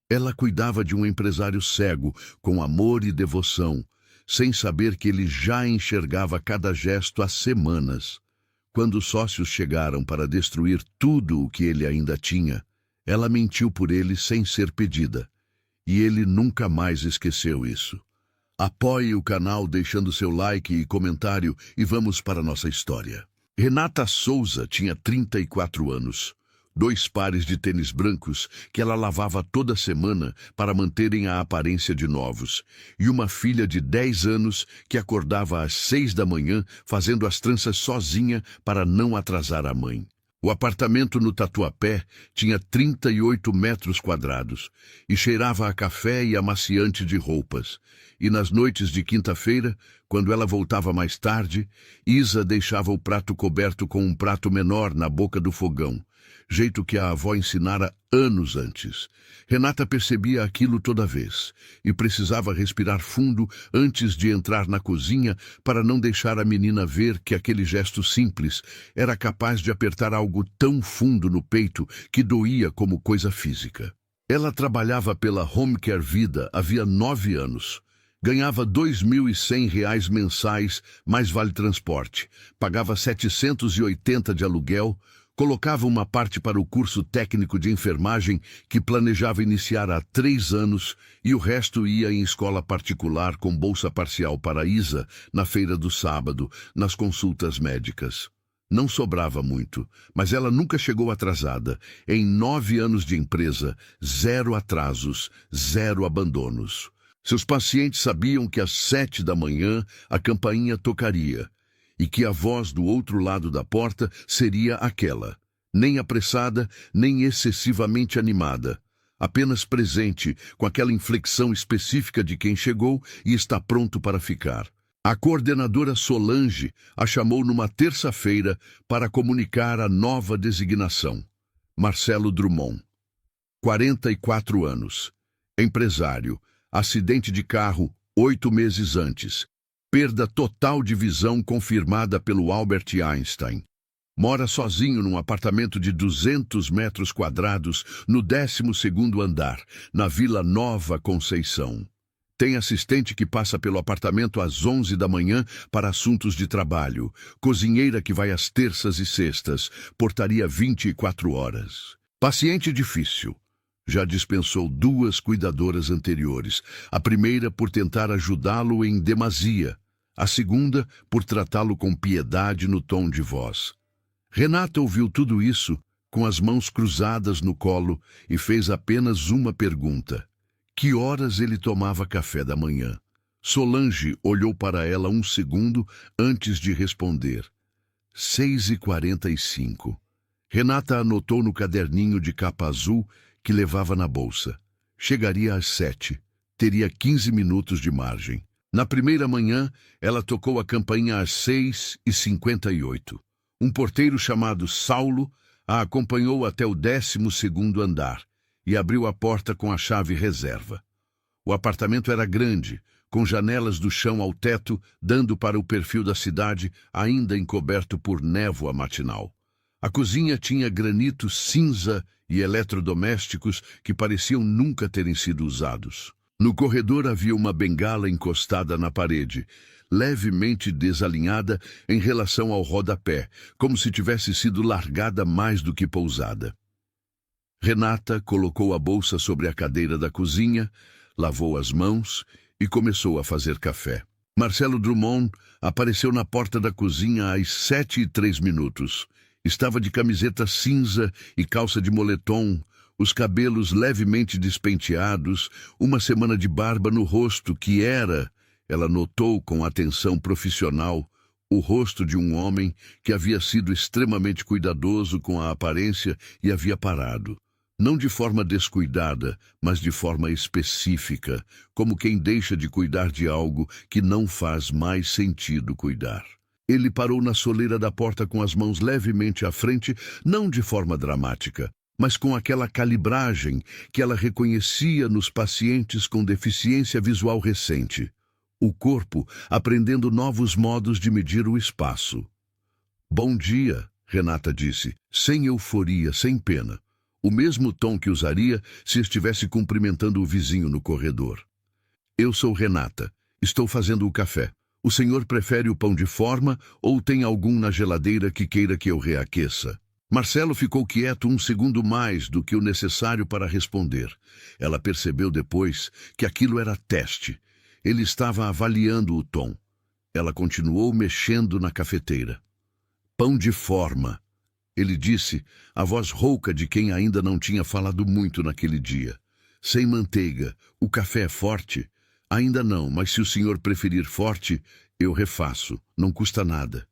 Ela cuidava de um empresário cego, com amor e devoção, sem saber que ele já enxergava cada gesto há semanas. Quando os sócios chegaram para destruir tudo o que ele ainda tinha, ela mentiu por ele sem ser pedida. E ele nunca mais esqueceu isso. Apoie o canal deixando seu like e comentário e vamos para a nossa história. Renata Souza tinha 34 anos. 2 pares de tênis brancos que ela lavava toda semana para manterem a aparência de novos, e uma filha de 10 anos que acordava às 6 da manhã fazendo as tranças sozinha para não atrasar a mãe. O apartamento no Tatuapé tinha 38 metros quadrados e cheirava a café e amaciante de roupas. E nas noites de quinta-feira, quando ela voltava mais tarde, Isa deixava o prato coberto com um prato menor na boca do fogão, jeito que a avó ensinara anos antes. Renata percebia aquilo toda vez e precisava respirar fundo antes de entrar na cozinha para não deixar a menina ver que aquele gesto simples era capaz de apertar algo tão fundo no peito que doía como coisa física. Ela trabalhava pela Home Care Vida havia 9 anos. Ganhava R$ 2.100 mensais, mais vale transporte. Pagava 780 de aluguel. Colocava uma parte para o curso técnico de enfermagem que planejava iniciar há 3 anos e o resto ia em escola particular com bolsa parcial para Isa na feira do sábado, nas consultas médicas. Não sobrava muito, mas ela nunca chegou atrasada. Em 9 anos de empresa, 0 atrasos, 0 abandonos. Seus pacientes sabiam que às 7 da manhã a campainha tocaria e que a voz do outro lado da porta seria aquela, nem apressada, nem excessivamente animada, apenas presente, com aquela inflexão específica de quem chegou e está pronto para ficar. A coordenadora Solange a chamou numa terça-feira para comunicar a nova designação. Marcelo Drummond, 44 anos, empresário, acidente de carro 8 meses antes. Perda total de visão confirmada pelo Albert Einstein. Mora sozinho num apartamento de 200 metros quadrados no 12º andar, na Vila Nova Conceição. Tem assistente que passa pelo apartamento às 11 da manhã para assuntos de trabalho, cozinheira que vai às terças e sextas, portaria 24 horas. Paciente difícil. Já dispensou 2 cuidadoras anteriores, a primeira por tentar ajudá-lo em demasia, a segunda por tratá-lo com piedade no tom de voz. Renata ouviu tudo isso com as mãos cruzadas no colo e fez apenas uma pergunta. Que horas ele tomava café da manhã? Solange olhou para ela um segundo antes de responder. 6h45. Renata anotou no caderninho de capa azul que levava na bolsa. Chegaria às 7. Teria 15 minutos de margem. Na primeira manhã, ela tocou a campainha às 6h58. Um porteiro chamado Saulo a acompanhou até o 12º andar e abriu a porta com a chave reserva. O apartamento era grande, com janelas do chão ao teto, dando para o perfil da cidade, ainda encoberto por névoa matinal. A cozinha tinha granito cinza e eletrodomésticos que pareciam nunca terem sido usados. No corredor havia uma bengala encostada na parede, levemente desalinhada em relação ao rodapé, como se tivesse sido largada mais do que pousada. Renata colocou a bolsa sobre a cadeira da cozinha, lavou as mãos e começou a fazer café. Marcelo Drummond apareceu na porta da cozinha às 7h03. Estava de camiseta cinza e calça de moletom, os cabelos levemente despenteados, uma semana de barba no rosto que era, ela notou com atenção profissional, o rosto de um homem que havia sido extremamente cuidadoso com a aparência e havia parado. Não de forma descuidada, mas de forma específica, como quem deixa de cuidar de algo que não faz mais sentido cuidar. Ele parou na soleira da porta com as mãos levemente à frente, não de forma dramática, mas com aquela calibragem que ela reconhecia nos pacientes com deficiência visual recente. O corpo aprendendo novos modos de medir o espaço. Bom dia, Renata disse, sem euforia, sem pena. o mesmo tom que usaria se estivesse cumprimentando o vizinho no corredor. Eu sou Renata. Estou fazendo o café. O senhor prefere o pão de forma ou tem algum na geladeira que queira que eu reaqueça? Marcelo ficou quieto um segundo mais do que o necessário para responder. Ela percebeu depois que aquilo era teste. Ele estava avaliando o tom. Ela continuou mexendo na cafeteira. Pão de forma, ele disse, a voz rouca de quem ainda não tinha falado muito naquele dia. Sem manteiga. O café é forte? Ainda não, mas se o senhor preferir forte, eu refaço. Não custa nada.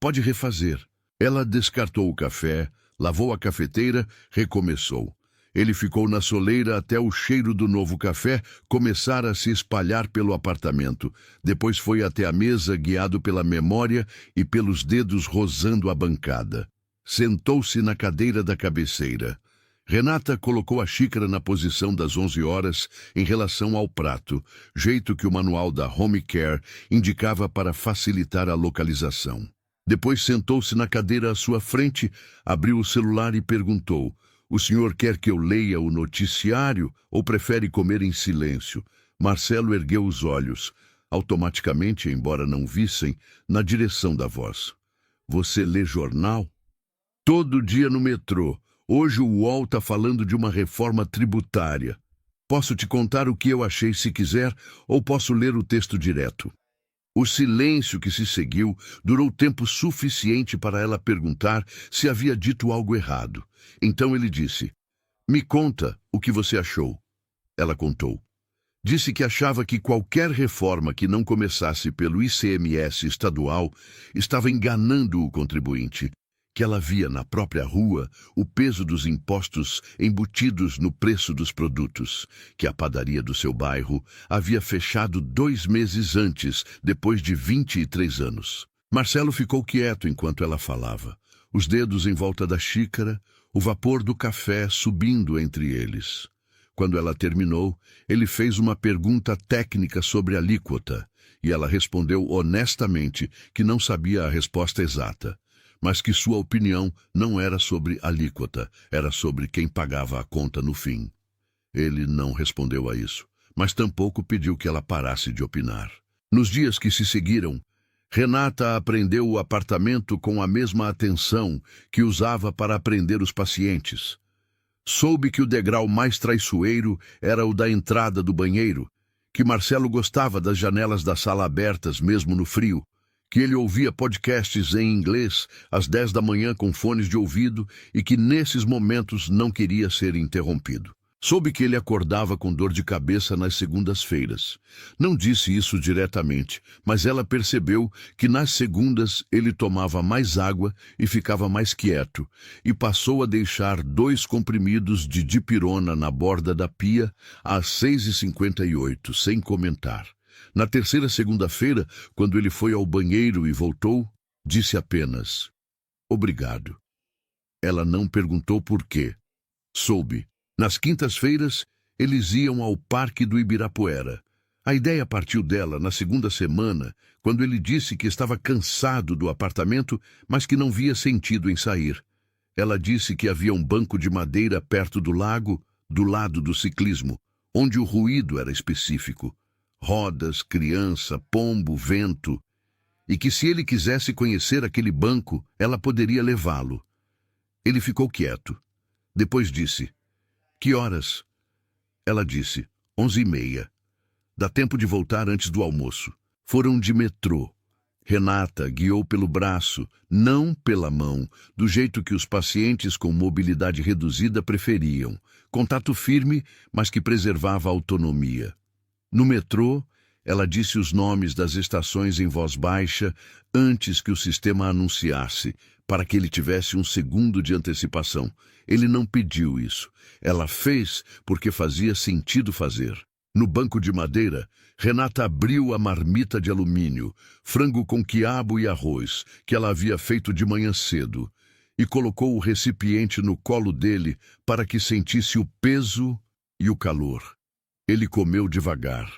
Pode refazer. Ela descartou o café, lavou a cafeteira, recomeçou. Ele ficou na soleira até o cheiro do novo café começar a se espalhar pelo apartamento. Depois foi até a mesa, guiado pela memória e pelos dedos rosando a bancada. Sentou-se na cadeira da cabeceira. Renata colocou a xícara na posição das 11 horas em relação ao prato, jeito que o manual da Home Care indicava para facilitar a localização. Depois sentou-se na cadeira à sua frente, abriu o celular e perguntou: o senhor quer que eu leia o noticiário ou prefere comer em silêncio? Marcelo ergueu os olhos, automaticamente, embora não vissem, na direção da voz. Você lê jornal? Todo dia no metrô. Hoje o UOL está falando de uma reforma tributária. Posso te contar o que eu achei se quiser, ou posso ler o texto direto. O silêncio que se seguiu durou tempo suficiente para ela perguntar se havia dito algo errado. Então ele disse: me conta o que você achou. Ela contou. Disse que achava que qualquer reforma que não começasse pelo ICMS estadual estava enganando o contribuinte, que ela via na própria rua o peso dos impostos embutidos no preço dos produtos, que a padaria do seu bairro havia fechado 2 meses antes, depois de 23 anos. Marcelo ficou quieto enquanto ela falava, os dedos em volta da xícara, o vapor do café subindo entre eles. Quando ela terminou, ele fez uma pergunta técnica sobre a alíquota, e ela respondeu honestamente que não sabia a resposta exata, mas que sua opinião não era sobre alíquota, era sobre quem pagava a conta no fim. Ele não respondeu a isso, mas tampouco pediu que ela parasse de opinar. Nos dias que se seguiram, Renata aprendeu o apartamento com a mesma atenção que usava para aprender os pacientes. Soube que o degrau mais traiçoeiro era o da entrada do banheiro, que Marcelo gostava das janelas da sala abertas mesmo no frio, que ele ouvia podcasts em inglês às 10 da manhã com fones de ouvido e que nesses momentos não queria ser interrompido. Soube que ele acordava com dor de cabeça nas segundas-feiras. Não disse isso diretamente, mas ela percebeu que nas segundas ele tomava mais água e ficava mais quieto, e passou a deixar 2 comprimidos de dipirona na borda da pia às 6h58, sem comentar. Na terceira segunda-feira, quando ele foi ao banheiro e voltou, disse apenas: obrigado. Ela não perguntou por quê. Soube. Nas quintas-feiras, eles iam ao Parque do Ibirapuera. A ideia partiu dela na segunda semana, quando ele disse que estava cansado do apartamento, mas que não via sentido em sair. Ela disse que havia um banco de madeira perto do lago, do lado do ciclismo, onde o ruído era específico. Rodas, criança, pombo, vento, e que se ele quisesse conhecer aquele banco, ela poderia levá-lo. Ele ficou quieto. Depois disse: que horas? Ela disse: 11h30. Dá tempo de voltar antes do almoço. Foram de metrô. Renata guiou pelo braço, não pela mão, do jeito que os pacientes com mobilidade reduzida preferiam. Contato firme, mas que preservava a autonomia. No metrô, ela disse os nomes das estações em voz baixa antes que o sistema anunciasse, para que ele tivesse um segundo de antecipação. Ele não pediu isso. Ela fez porque fazia sentido fazer. No banco de madeira, Renata abriu a marmita de alumínio, frango com quiabo e arroz, que ela havia feito de manhã cedo, e colocou o recipiente no colo dele para que sentisse o peso e o calor. Ele comeu devagar.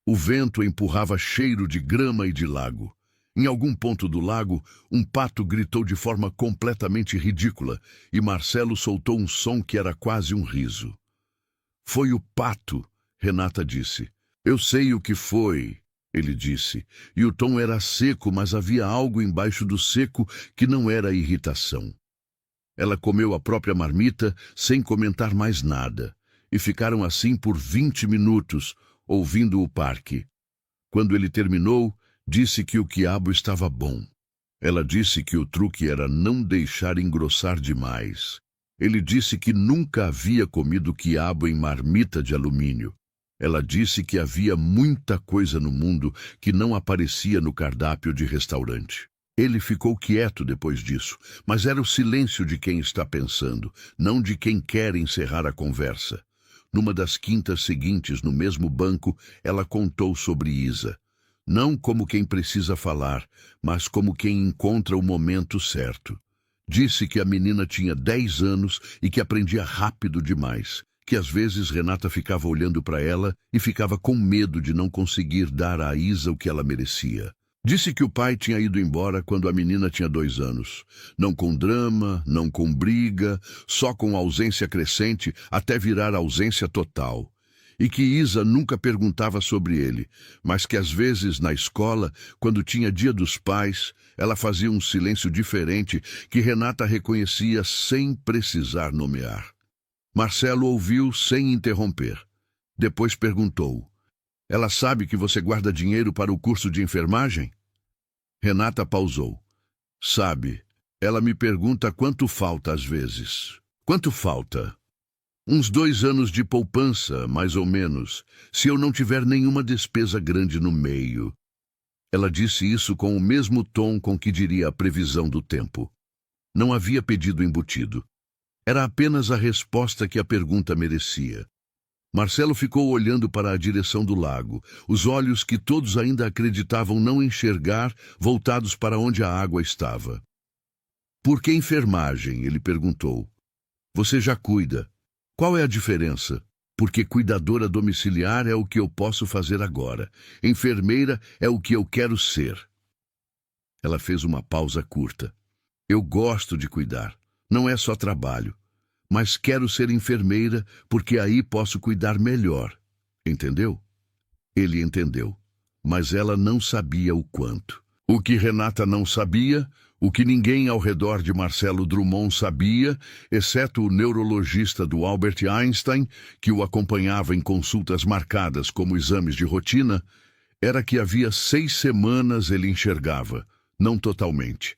O vento empurrava cheiro de grama e de lago. Em algum ponto do lago, um pato gritou de forma completamente ridícula e Marcelo soltou um som que era quase um riso. Foi o pato, Renata disse. Eu sei o que foi, ele disse, e o tom era seco, mas havia algo embaixo do seco que não era irritação. Ela comeu a própria marmita sem comentar mais nada, e ficaram assim por 20 minutos, ouvindo o parque. Quando ele terminou, disse que o quiabo estava bom. Ela disse que o truque era não deixar engrossar demais. Ele disse que nunca havia comido quiabo em marmita de alumínio. Ela disse que havia muita coisa no mundo que não aparecia no cardápio de restaurante. Ele ficou quieto depois disso, mas era o silêncio de quem está pensando, não de quem quer encerrar a conversa. Numa das quintas seguintes, no mesmo banco, ela contou sobre Isa. Não como quem precisa falar, mas como quem encontra o momento certo. Disse que a menina tinha 10 anos e que aprendia rápido demais, que às vezes Renata ficava olhando para ela e ficava com medo de não conseguir dar a Isa o que ela merecia. Disse que o pai tinha ido embora quando a menina tinha 2 anos. Não com drama, não com briga, só com ausência crescente até virar ausência total. E que Isa nunca perguntava sobre ele, mas que às vezes na escola, quando tinha dia dos pais, ela fazia um silêncio diferente que Renata reconhecia sem precisar nomear. Marcelo ouviu sem interromper. Depois perguntou: ela sabe que você guarda dinheiro para o curso de enfermagem? Renata pausou. Sabe, ela me pergunta quanto falta às vezes. Quanto falta? Uns 2 anos de poupança, mais ou menos, se eu não tiver nenhuma despesa grande no meio. Ela disse isso com o mesmo tom com que diria a previsão do tempo. Não havia pedido embutido. Era apenas a resposta que a pergunta merecia. Marcelo ficou olhando para a direção do lago, os olhos que todos ainda acreditavam não enxergar, voltados para onde a água estava. Por que enfermagem? Ele perguntou. Você já cuida. Qual é a diferença? Porque cuidadora domiciliar é o que eu posso fazer agora. Enfermeira é o que eu quero ser. Ela fez uma pausa curta. Eu gosto de cuidar. Não é só trabalho. Mas quero ser enfermeira porque aí posso cuidar melhor. Entendeu? Ele entendeu. Mas ela não sabia o quanto. O que Renata não sabia, o que ninguém ao redor de Marcelo Drummond sabia, exceto o neurologista do Albert Einstein, que o acompanhava em consultas marcadas como exames de rotina, era que havia 6 semanas ele enxergava, não totalmente.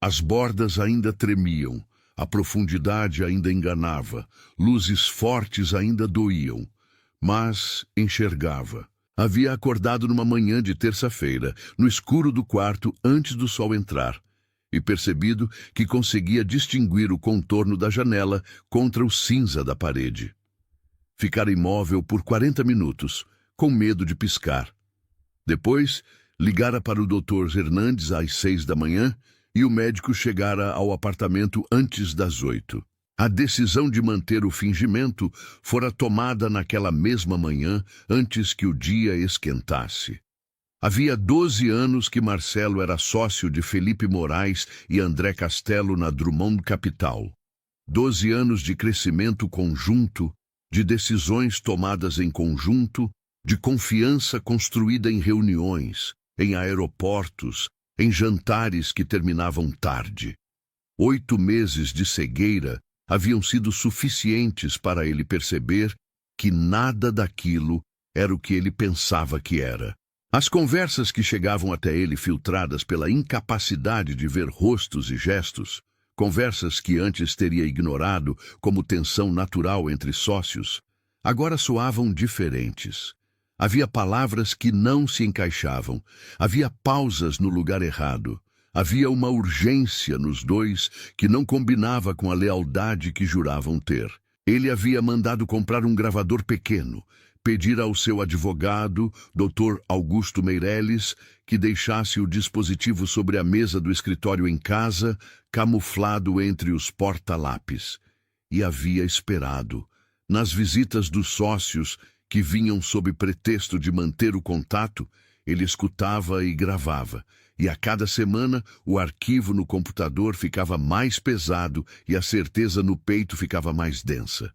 As bordas ainda tremiam, a profundidade ainda enganava, luzes fortes ainda doíam, mas enxergava. Havia acordado numa manhã de terça-feira, no escuro do quarto antes do sol entrar, e percebido que conseguia distinguir o contorno da janela contra o cinza da parede. Ficara imóvel por 40 minutos, com medo de piscar. Depois, ligara para o Dr. Hernandes às 6 da manhã e o médico chegara ao apartamento antes das 8. A decisão de manter o fingimento fora tomada naquela mesma manhã, antes que o dia esquentasse. Havia 12 anos que Marcelo era sócio de Felipe Moraes e André Castelo na Drummond Capital. 12 anos de crescimento conjunto, de decisões tomadas em conjunto, de confiança construída em reuniões, em aeroportos, em jantares que terminavam tarde. 8 meses de cegueira haviam sido suficientes para ele perceber que nada daquilo era o que ele pensava que era. As conversas que chegavam até ele filtradas pela incapacidade de ver rostos e gestos, conversas que antes teria ignorado como tensão natural entre sócios, agora soavam diferentes. Havia palavras que não se encaixavam, havia pausas no lugar errado. Havia uma urgência nos dois que não combinava com a lealdade que juravam ter. Ele havia mandado comprar um gravador pequeno, pedir ao seu advogado, Dr. Augusto Meirelles, que deixasse o dispositivo sobre a mesa do escritório em casa, camuflado entre os porta-lápis. E havia esperado. Nas visitas dos sócios, que vinham sob pretexto de manter o contato, ele escutava e gravava. E a cada semana, o arquivo no computador ficava mais pesado e a certeza no peito ficava mais densa.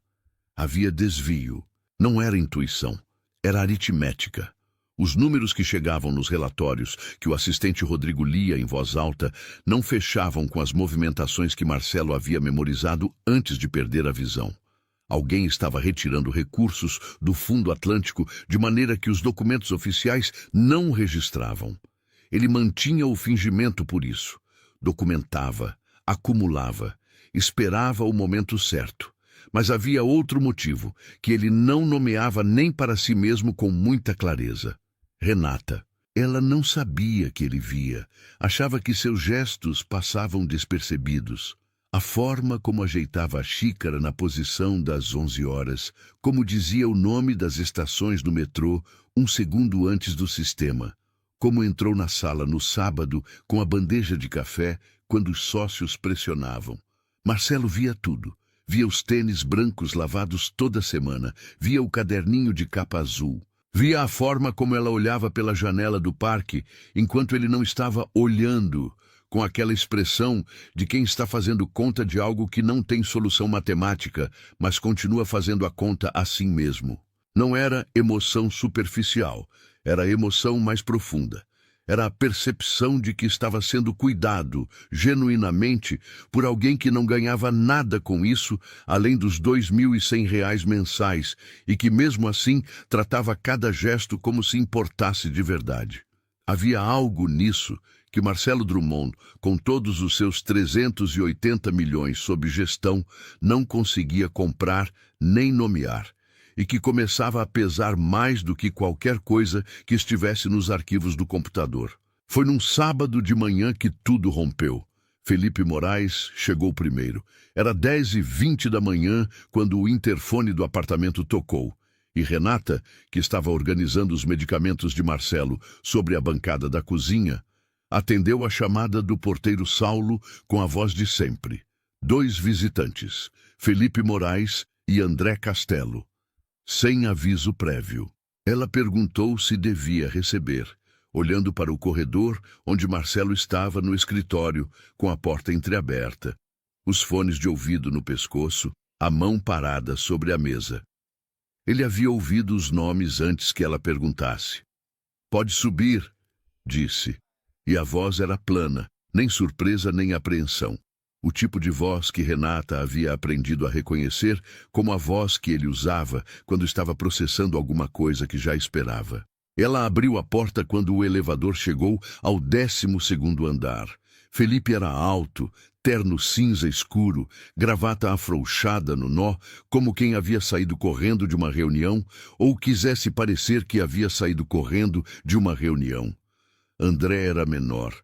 Havia desvio. Não era intuição, era aritmética. Os números que chegavam nos relatórios que o assistente Rodrigo lia em voz alta não fechavam com as movimentações que Marcelo havia memorizado antes de perder a visão. Alguém estava retirando recursos do Fundo Atlântico de maneira que os documentos oficiais não registravam. Ele mantinha o fingimento por isso. Documentava, acumulava, esperava o momento certo. Mas havia outro motivo, que ele não nomeava nem para si mesmo com muita clareza. Renata. Ela não sabia que ele via. Achava que seus gestos passavam despercebidos. A forma como ajeitava a xícara na posição das 11 horas, como dizia o nome das estações do metrô um segundo antes do sistema, como entrou na sala no sábado com a bandeja de café quando os sócios pressionavam. Marcelo via tudo. Via os tênis brancos lavados toda semana, via o caderninho de capa azul, via a forma como ela olhava pela janela do parque enquanto ele não estava olhando, com aquela expressão de quem está fazendo conta de algo que não tem solução matemática, mas continua fazendo a conta assim mesmo. Não era emoção superficial, era emoção mais profunda. Era a percepção de que estava sendo cuidado, genuinamente, por alguém que não ganhava nada com isso, além dos R$ 2.100 mensais, e que mesmo assim tratava cada gesto como se importasse de verdade. Havia algo nisso que Marcelo Drummond, com todos os seus 380 milhões sob gestão, não conseguia comprar nem nomear, e que começava a pesar mais do que qualquer coisa que estivesse nos arquivos do computador. Foi num sábado de manhã que tudo rompeu. Felipe Moraes chegou primeiro. Era 10h20 da manhã quando o interfone do apartamento tocou. E Renata, que estava organizando os medicamentos de Marcelo sobre a bancada da cozinha, atendeu a chamada do porteiro Saulo com a voz de sempre. 2 visitantes, Felipe Moraes e André Castelo. Sem aviso prévio. Ela perguntou se devia receber, olhando para o corredor onde Marcelo estava no escritório, com a porta entreaberta, os fones de ouvido no pescoço, a mão parada sobre a mesa. Ele havia ouvido os nomes antes que ela perguntasse. "Pode subir", disse, e a voz era plana, nem surpresa nem apreensão. O tipo de voz que Renata havia aprendido a reconhecer como a voz que ele usava quando estava processando alguma coisa que já esperava. Ela abriu a porta quando o elevador chegou ao 12º andar. Felipe era alto, terno cinza escuro, gravata afrouxada no nó, como quem havia saído correndo de uma reunião ou quisesse parecer que havia saído correndo de uma reunião. André era menor,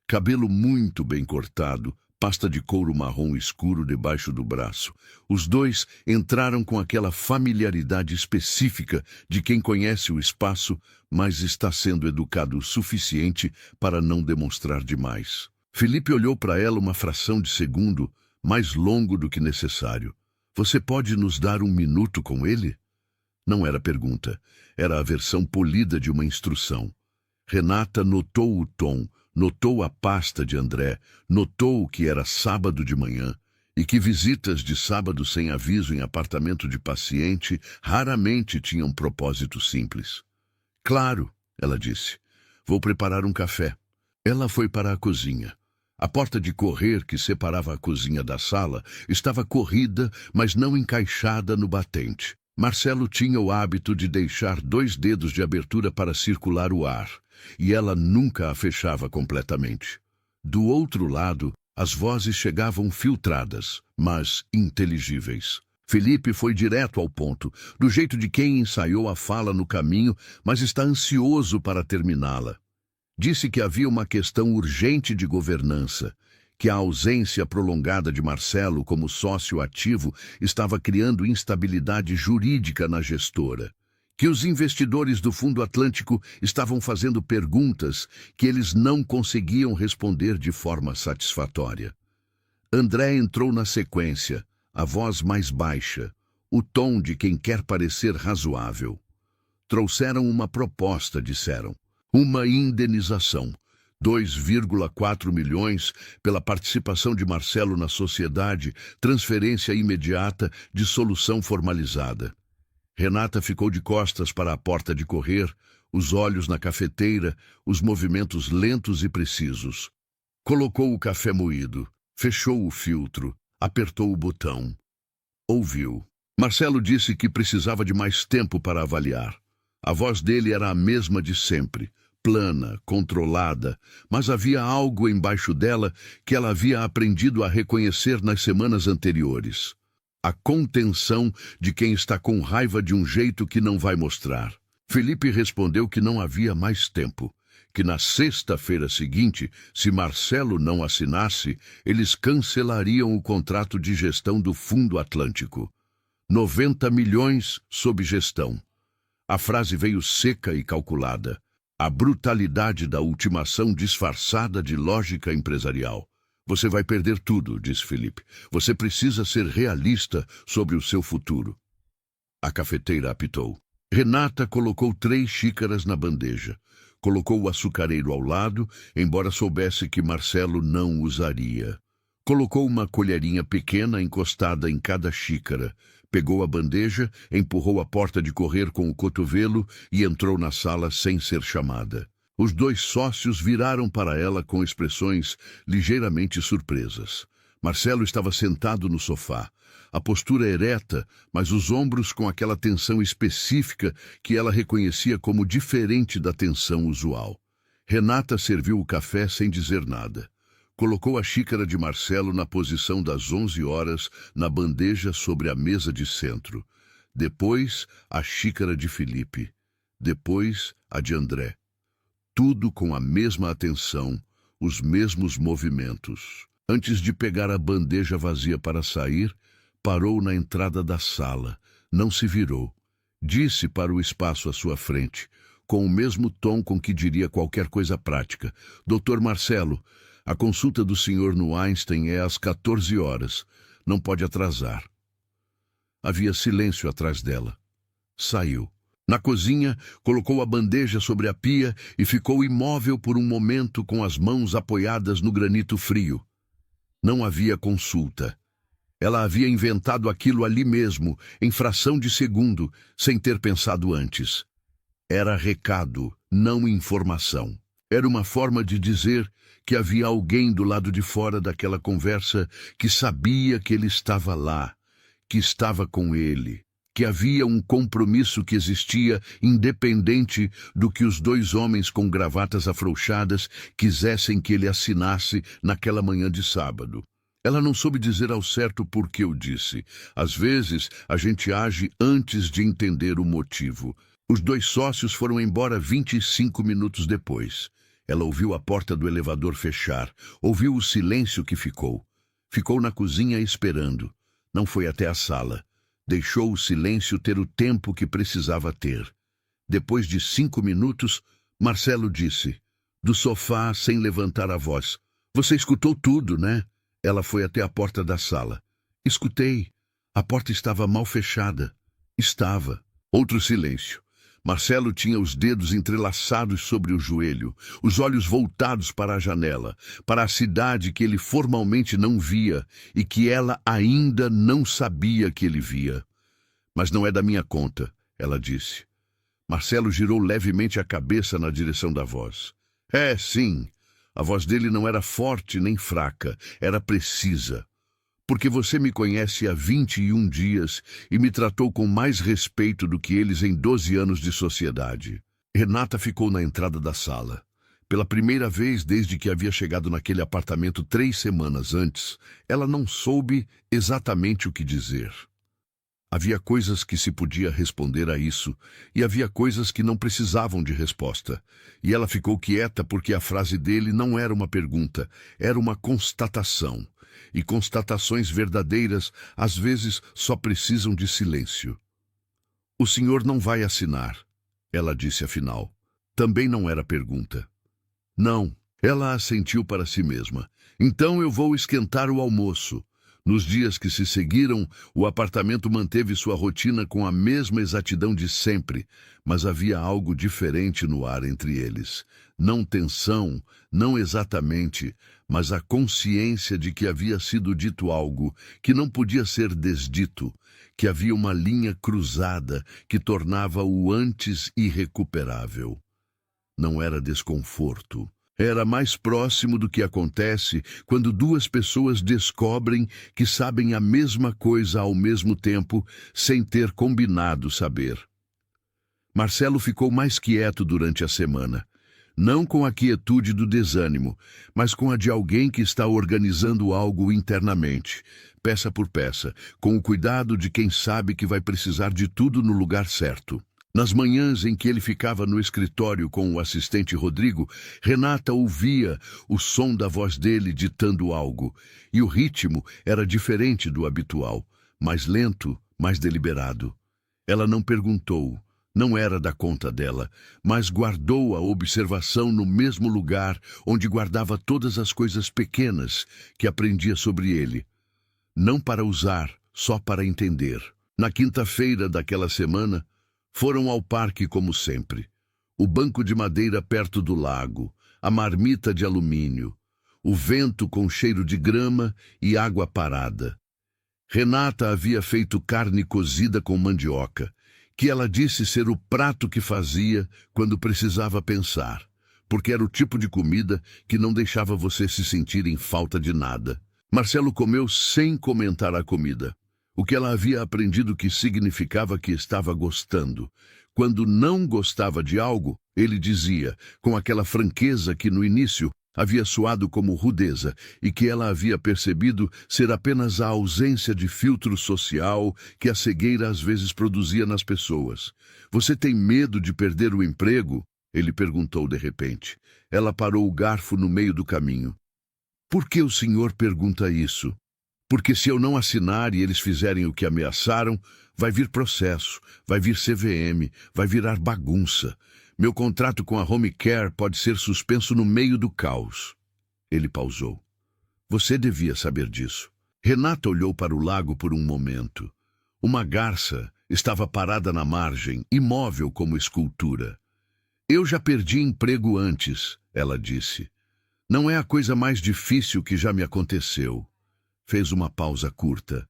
cabelo muito bem cortado, pasta de couro marrom escuro debaixo do braço. Os dois entraram com aquela familiaridade específica de quem conhece o espaço, mas está sendo educado o suficiente para não demonstrar demais. Felipe olhou para ela uma fração de segundo, mais longo do que necessário. "Você pode nos dar 1 minuto com ele?" Não era pergunta, era a versão polida de uma instrução. Renata notou o tom, notou a pasta de André, notou que era sábado de manhã e que visitas de sábado sem aviso em apartamento de paciente raramente tinham propósito simples. "Claro", ela disse. "Vou preparar um café." Ela foi para a cozinha. A porta de correr que separava a cozinha da sala estava corrida, mas não encaixada no batente. Marcelo tinha o hábito de deixar 2 dedos de abertura para circular o ar, e ela nunca a fechava completamente. Do outro lado, as vozes chegavam filtradas, mas inteligíveis. Felipe foi direto ao ponto, do jeito de quem ensaiou a fala no caminho, mas está ansioso para terminá-la. Disse que havia uma questão urgente de governança, que a ausência prolongada de Marcelo como sócio ativo estava criando instabilidade jurídica na gestora, que os investidores do Fundo Atlântico estavam fazendo perguntas que eles não conseguiam responder de forma satisfatória. André entrou na sequência, a voz mais baixa, o tom de quem quer parecer razoável. Trouxeram uma proposta, disseram. Uma indenização. 2,4 milhões pela participação de Marcelo na sociedade, transferência imediata, dissolução formalizada. Renata ficou de costas para a porta de correr, os olhos na cafeteira, os movimentos lentos e precisos. Colocou o café moído, fechou o filtro, apertou o botão. Ouviu. Marcelo disse que precisava de mais tempo para avaliar. A voz dele era a mesma de sempre, plana, controlada, mas havia algo embaixo dela que ela havia aprendido a reconhecer nas semanas anteriores. A contenção de quem está com raiva de um jeito que não vai mostrar. Felipe respondeu que não havia mais tempo, que na sexta-feira seguinte, se Marcelo não assinasse, eles cancelariam o contrato de gestão do Fundo Atlântico. 90 milhões sob gestão. A frase veio seca e calculada. A brutalidade da ultimação disfarçada de lógica empresarial. Você vai perder tudo, disse Felipe. Você precisa ser realista sobre o seu futuro. A cafeteira apitou. Renata colocou 3 xícaras na bandeja. Colocou o açucareiro ao lado, embora soubesse que Marcelo não usaria. Colocou uma colherinha pequena encostada em cada xícara. Pegou a bandeja, empurrou a porta de correr com o cotovelo e entrou na sala sem ser chamada. Os 2 sócios viraram para ela com expressões ligeiramente surpresas. Marcelo estava sentado no sofá, a postura ereta, mas os ombros com aquela tensão específica que ela reconhecia como diferente da tensão usual. Renata serviu o café sem dizer nada. Colocou a xícara de Marcelo na posição das 11 horas na bandeja sobre a mesa de centro. Depois, a xícara de Felipe. Depois, a de André. Tudo com a mesma atenção, os mesmos movimentos. Antes de pegar a bandeja vazia para sair, parou na entrada da sala. Não se virou. Disse para o espaço à sua frente, com o mesmo tom com que diria qualquer coisa prática. Doutor Marcelo, a consulta do senhor no Einstein é às 14 horas. Não pode atrasar. Havia silêncio atrás dela. Saiu. Na cozinha, colocou a bandeja sobre a pia e ficou imóvel por um momento com as mãos apoiadas no granito frio. Não havia consulta. Ela havia inventado aquilo ali mesmo, em fração de segundo, sem ter pensado antes. Era recado, não informação. Era uma forma de dizer que havia alguém do lado de fora daquela conversa que sabia que ele estava lá, que estava com ele, que havia um compromisso que existia independente do que os 2 homens com gravatas afrouxadas quisessem que ele assinasse naquela manhã de sábado. Ela não soube dizer ao certo por que o disse. Às vezes, a gente age antes de entender o motivo. Os 2 sócios foram embora 25 minutos depois. Ela ouviu a porta do elevador fechar, ouviu o silêncio que ficou. Ficou na cozinha esperando. Não foi até a sala. Deixou o silêncio ter o tempo que precisava ter. Depois de 5 minutos, Marcelo disse, do sofá, sem levantar a voz, "Você escutou tudo, né?" Ela foi até a porta da sala. "Escutei. A porta estava mal fechada." Estava. Outro silêncio. Marcelo tinha os dedos entrelaçados sobre o joelho, os olhos voltados para a janela, para a cidade que ele formalmente não via e que ela ainda não sabia que ele via. "Mas não é da minha conta," ela disse. Marcelo girou levemente a cabeça na direção da voz. "É, sim." A voz dele não era forte nem fraca, era precisa. "Porque você me conhece há 21 dias e me tratou com mais respeito do que eles em 12 anos de sociedade." Renata ficou na entrada da sala. Pela primeira vez desde que havia chegado naquele apartamento 3 semanas antes, ela não soube exatamente o que dizer. Havia coisas que se podia responder a isso, e havia coisas que não precisavam de resposta. E ela ficou quieta porque a frase dele não era uma pergunta, era uma constatação. E constatações verdadeiras, às vezes, só precisam de silêncio. "O senhor não vai assinar," ela disse afinal. Também não era pergunta. "Não." Ela assentiu para si mesma. "Então eu vou esquentar o almoço." Nos dias que se seguiram, o apartamento manteve sua rotina com a mesma exatidão de sempre, mas havia algo diferente no ar entre eles. Não tensão, não exatamente, mas a consciência de que havia sido dito algo que não podia ser desdito, que havia uma linha cruzada que tornava o antes irrecuperável. Não era desconforto. Era mais próximo do que acontece quando duas pessoas descobrem que sabem a mesma coisa ao mesmo tempo, sem ter combinado saber. Marcelo ficou mais quieto durante a semana. Não com a quietude do desânimo, mas com a de alguém que está organizando algo internamente, peça por peça, com o cuidado de quem sabe que vai precisar de tudo no lugar certo. Nas manhãs em que ele ficava no escritório com o assistente Rodrigo, Renata ouvia o som da voz dele ditando algo, e o ritmo era diferente do habitual, mais lento, mais deliberado. Ela não perguntou, não era da conta dela, mas guardou a observação no mesmo lugar onde guardava todas as coisas pequenas que aprendia sobre ele. Não para usar, só para entender. Na quinta-feira daquela semana, foram ao parque como sempre. O banco de madeira perto do lago, a marmita de alumínio, o vento com cheiro de grama e água parada. Renata havia feito carne cozida com mandioca, que ela disse ser o prato que fazia quando precisava pensar, porque era o tipo de comida que não deixava você se sentir em falta de nada. Marcelo comeu sem comentar a comida. O que ela havia aprendido que significava que estava gostando. Quando não gostava de algo, ele dizia, com aquela franqueza que no início havia soado como rudeza e que ela havia percebido ser apenas a ausência de filtro social que a cegueira às vezes produzia nas pessoas. "Você tem medo de perder o emprego?" ele perguntou de repente. Ela parou o garfo no meio do caminho. "Por que o senhor pergunta isso?" "Porque se eu não assinar e eles fizerem o que ameaçaram, vai vir processo, vai vir CVM, vai virar bagunça. Meu contrato com a Home Care pode ser suspenso no meio do caos." Ele pausou. "Você devia saber disso." Renata olhou para o lago por um momento. Uma garça estava parada na margem, imóvel como escultura. "Eu já perdi emprego antes," ela disse. "Não é a coisa mais difícil que já me aconteceu." Fez uma pausa curta.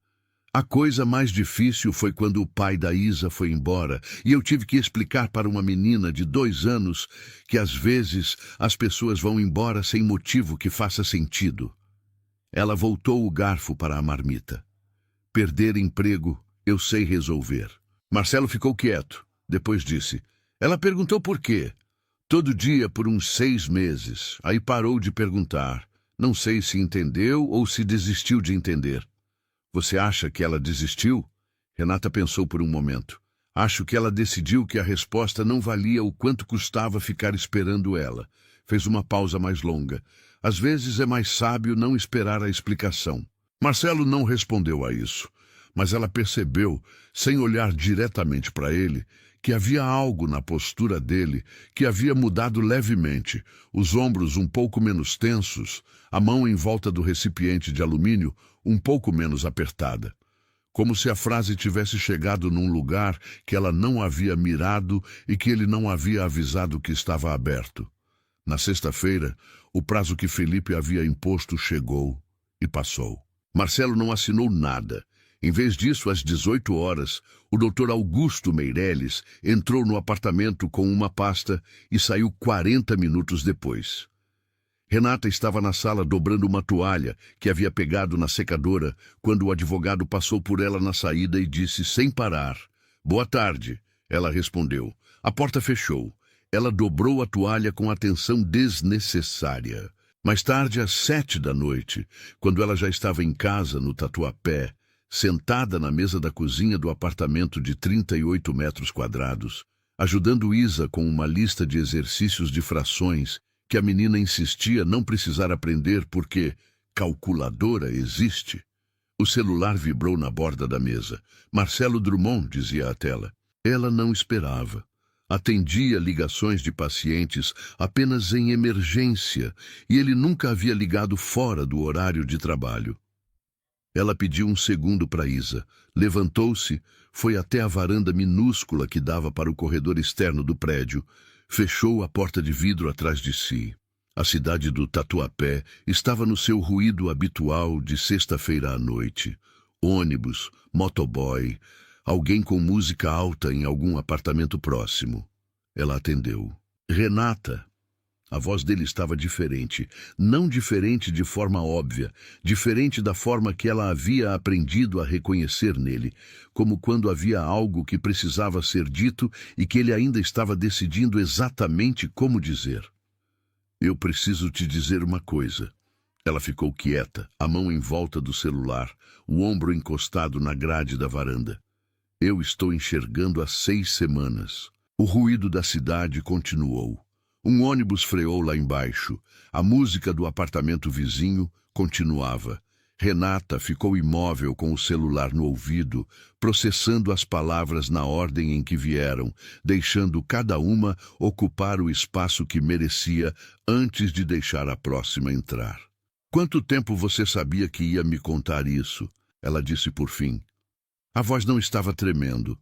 "A coisa mais difícil foi quando o pai da Isa foi embora e eu tive que explicar para uma menina de 2 anos que às vezes as pessoas vão embora sem motivo que faça sentido." Ela voltou o garfo para a marmita. "Perder emprego, eu sei resolver." Marcelo ficou quieto. Depois disse, "Ela perguntou por quê. Todo dia por uns 6 meses. Aí parou de perguntar. Não sei se entendeu ou se desistiu de entender." "Você acha que ela desistiu?" Renata pensou por um momento. "Acho que ela decidiu que a resposta não valia o quanto custava ficar esperando ela." Fez uma pausa mais longa. "Às vezes é mais sábio não esperar a explicação." Marcelo não respondeu a isso, mas ela percebeu, sem olhar diretamente para ele, que havia algo na postura dele que havia mudado levemente, os ombros um pouco menos tensos, a mão em volta do recipiente de alumínio um pouco menos apertada. Como se a frase tivesse chegado num lugar que ela não havia mirado e que ele não havia avisado que estava aberto. Na sexta-feira, o prazo que Felipe havia imposto chegou e passou. Marcelo não assinou nada. Em vez disso, às 18 horas, o Dr. Augusto Meireles entrou no apartamento com uma pasta e saiu 40 minutos depois. Renata estava na sala dobrando uma toalha que havia pegado na secadora quando o advogado passou por ela na saída e disse sem parar, "Boa tarde." Ela respondeu. A porta fechou. Ela dobrou a toalha com atenção desnecessária. Mais tarde, às 7 da noite, quando ela já estava em casa, no Tatuapé, sentada na mesa da cozinha do apartamento de 38 metros quadrados, ajudando Isa com uma lista de exercícios de frações que a menina insistia não precisar aprender porque calculadora existe. O celular vibrou na borda da mesa. Marcelo Drummond, dizia a tela. Ela não esperava. Atendia ligações de pacientes apenas em emergência e ele nunca havia ligado fora do horário de trabalho. Ela pediu um segundo para Isa. Levantou-se, foi até a varanda minúscula que dava para o corredor externo do prédio. Fechou a porta de vidro atrás de si. A cidade do Tatuapé estava no seu ruído habitual de sexta-feira à noite. Ônibus, motoboy, alguém com música alta em algum apartamento próximo. Ela atendeu. Renata. A voz dele estava diferente, não diferente de forma óbvia, diferente da forma que ela havia aprendido a reconhecer nele, como quando havia algo que precisava ser dito e que ele ainda estava decidindo exatamente como dizer. Eu preciso te dizer uma coisa. Ela ficou quieta, a mão em volta do celular, o ombro encostado na grade da varanda. Eu estou enxergando há 6 semanas. O ruído da cidade continuou. Um ônibus freou lá embaixo. A música do apartamento vizinho continuava. Renata ficou imóvel com o celular no ouvido, processando as palavras na ordem em que vieram, deixando cada uma ocupar o espaço que merecia antes de deixar a próxima entrar. Quanto tempo você sabia que ia me contar isso? Ela disse por fim. A voz não estava tremendo.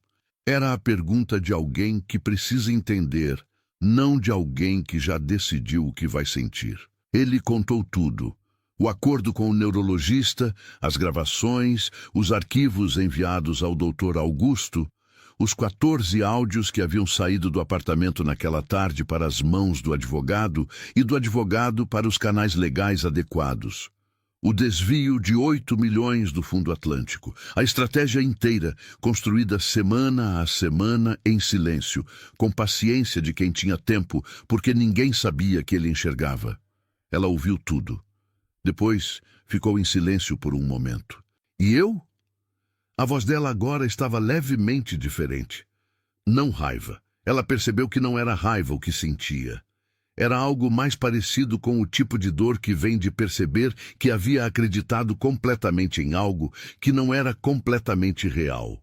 Era a pergunta de alguém que precisa entender, não de alguém que já decidiu o que vai sentir. Ele contou tudo. O acordo com o neurologista, as gravações, os arquivos enviados ao Dr. Augusto, os 14 áudios que haviam saído do apartamento naquela tarde para as mãos do advogado e do advogado para os canais legais adequados. O desvio de 8 milhões do Fundo Atlântico, a estratégia inteira, construída semana a semana em silêncio, com paciência de quem tinha tempo, porque ninguém sabia que ele enxergava. Ela ouviu tudo. Depois, ficou em silêncio por um momento. E eu? A voz dela agora estava levemente diferente. Não raiva. Ela percebeu que não era raiva o que sentia. Era algo mais parecido com o tipo de dor que vem de perceber que havia acreditado completamente em algo que não era completamente real.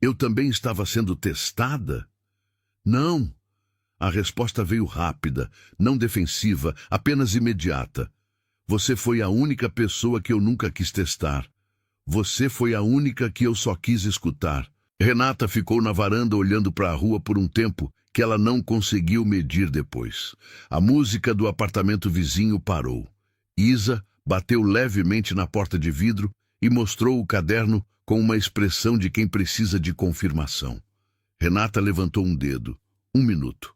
Eu também estava sendo testada? Não. A resposta veio rápida, não defensiva, apenas imediata. Você foi a única pessoa que eu nunca quis testar. Você foi a única que eu só quis escutar. Renata ficou na varanda olhando para a rua por um tempo que ela não conseguiu medir depois. A música do apartamento vizinho parou. Isa bateu levemente na porta de vidro e mostrou o caderno com uma expressão de quem precisa de confirmação. Renata levantou um dedo. 1 minuto.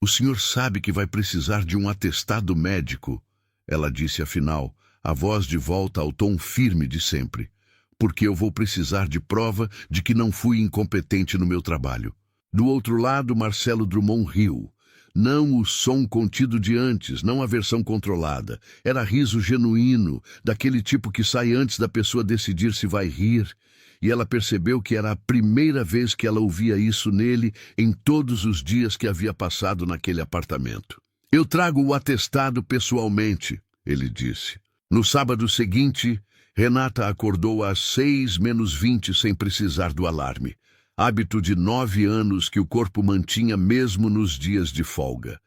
O senhor sabe que vai precisar de um atestado médico, ela disse afinal, a voz de volta ao tom firme de sempre. Porque eu vou precisar de prova de que não fui incompetente no meu trabalho. Do outro lado, Marcelo Drummond riu. Não o som contido de antes, não a versão controlada. Era riso genuíno, daquele tipo que sai antes da pessoa decidir se vai rir. E ela percebeu que era a primeira vez que ela ouvia isso nele em todos os dias que havia passado naquele apartamento. Eu trago o atestado pessoalmente, ele disse. No sábado seguinte, Renata acordou às 6:20 sem precisar do alarme. Hábito de 9 anos que o corpo mantinha mesmo nos dias de folga.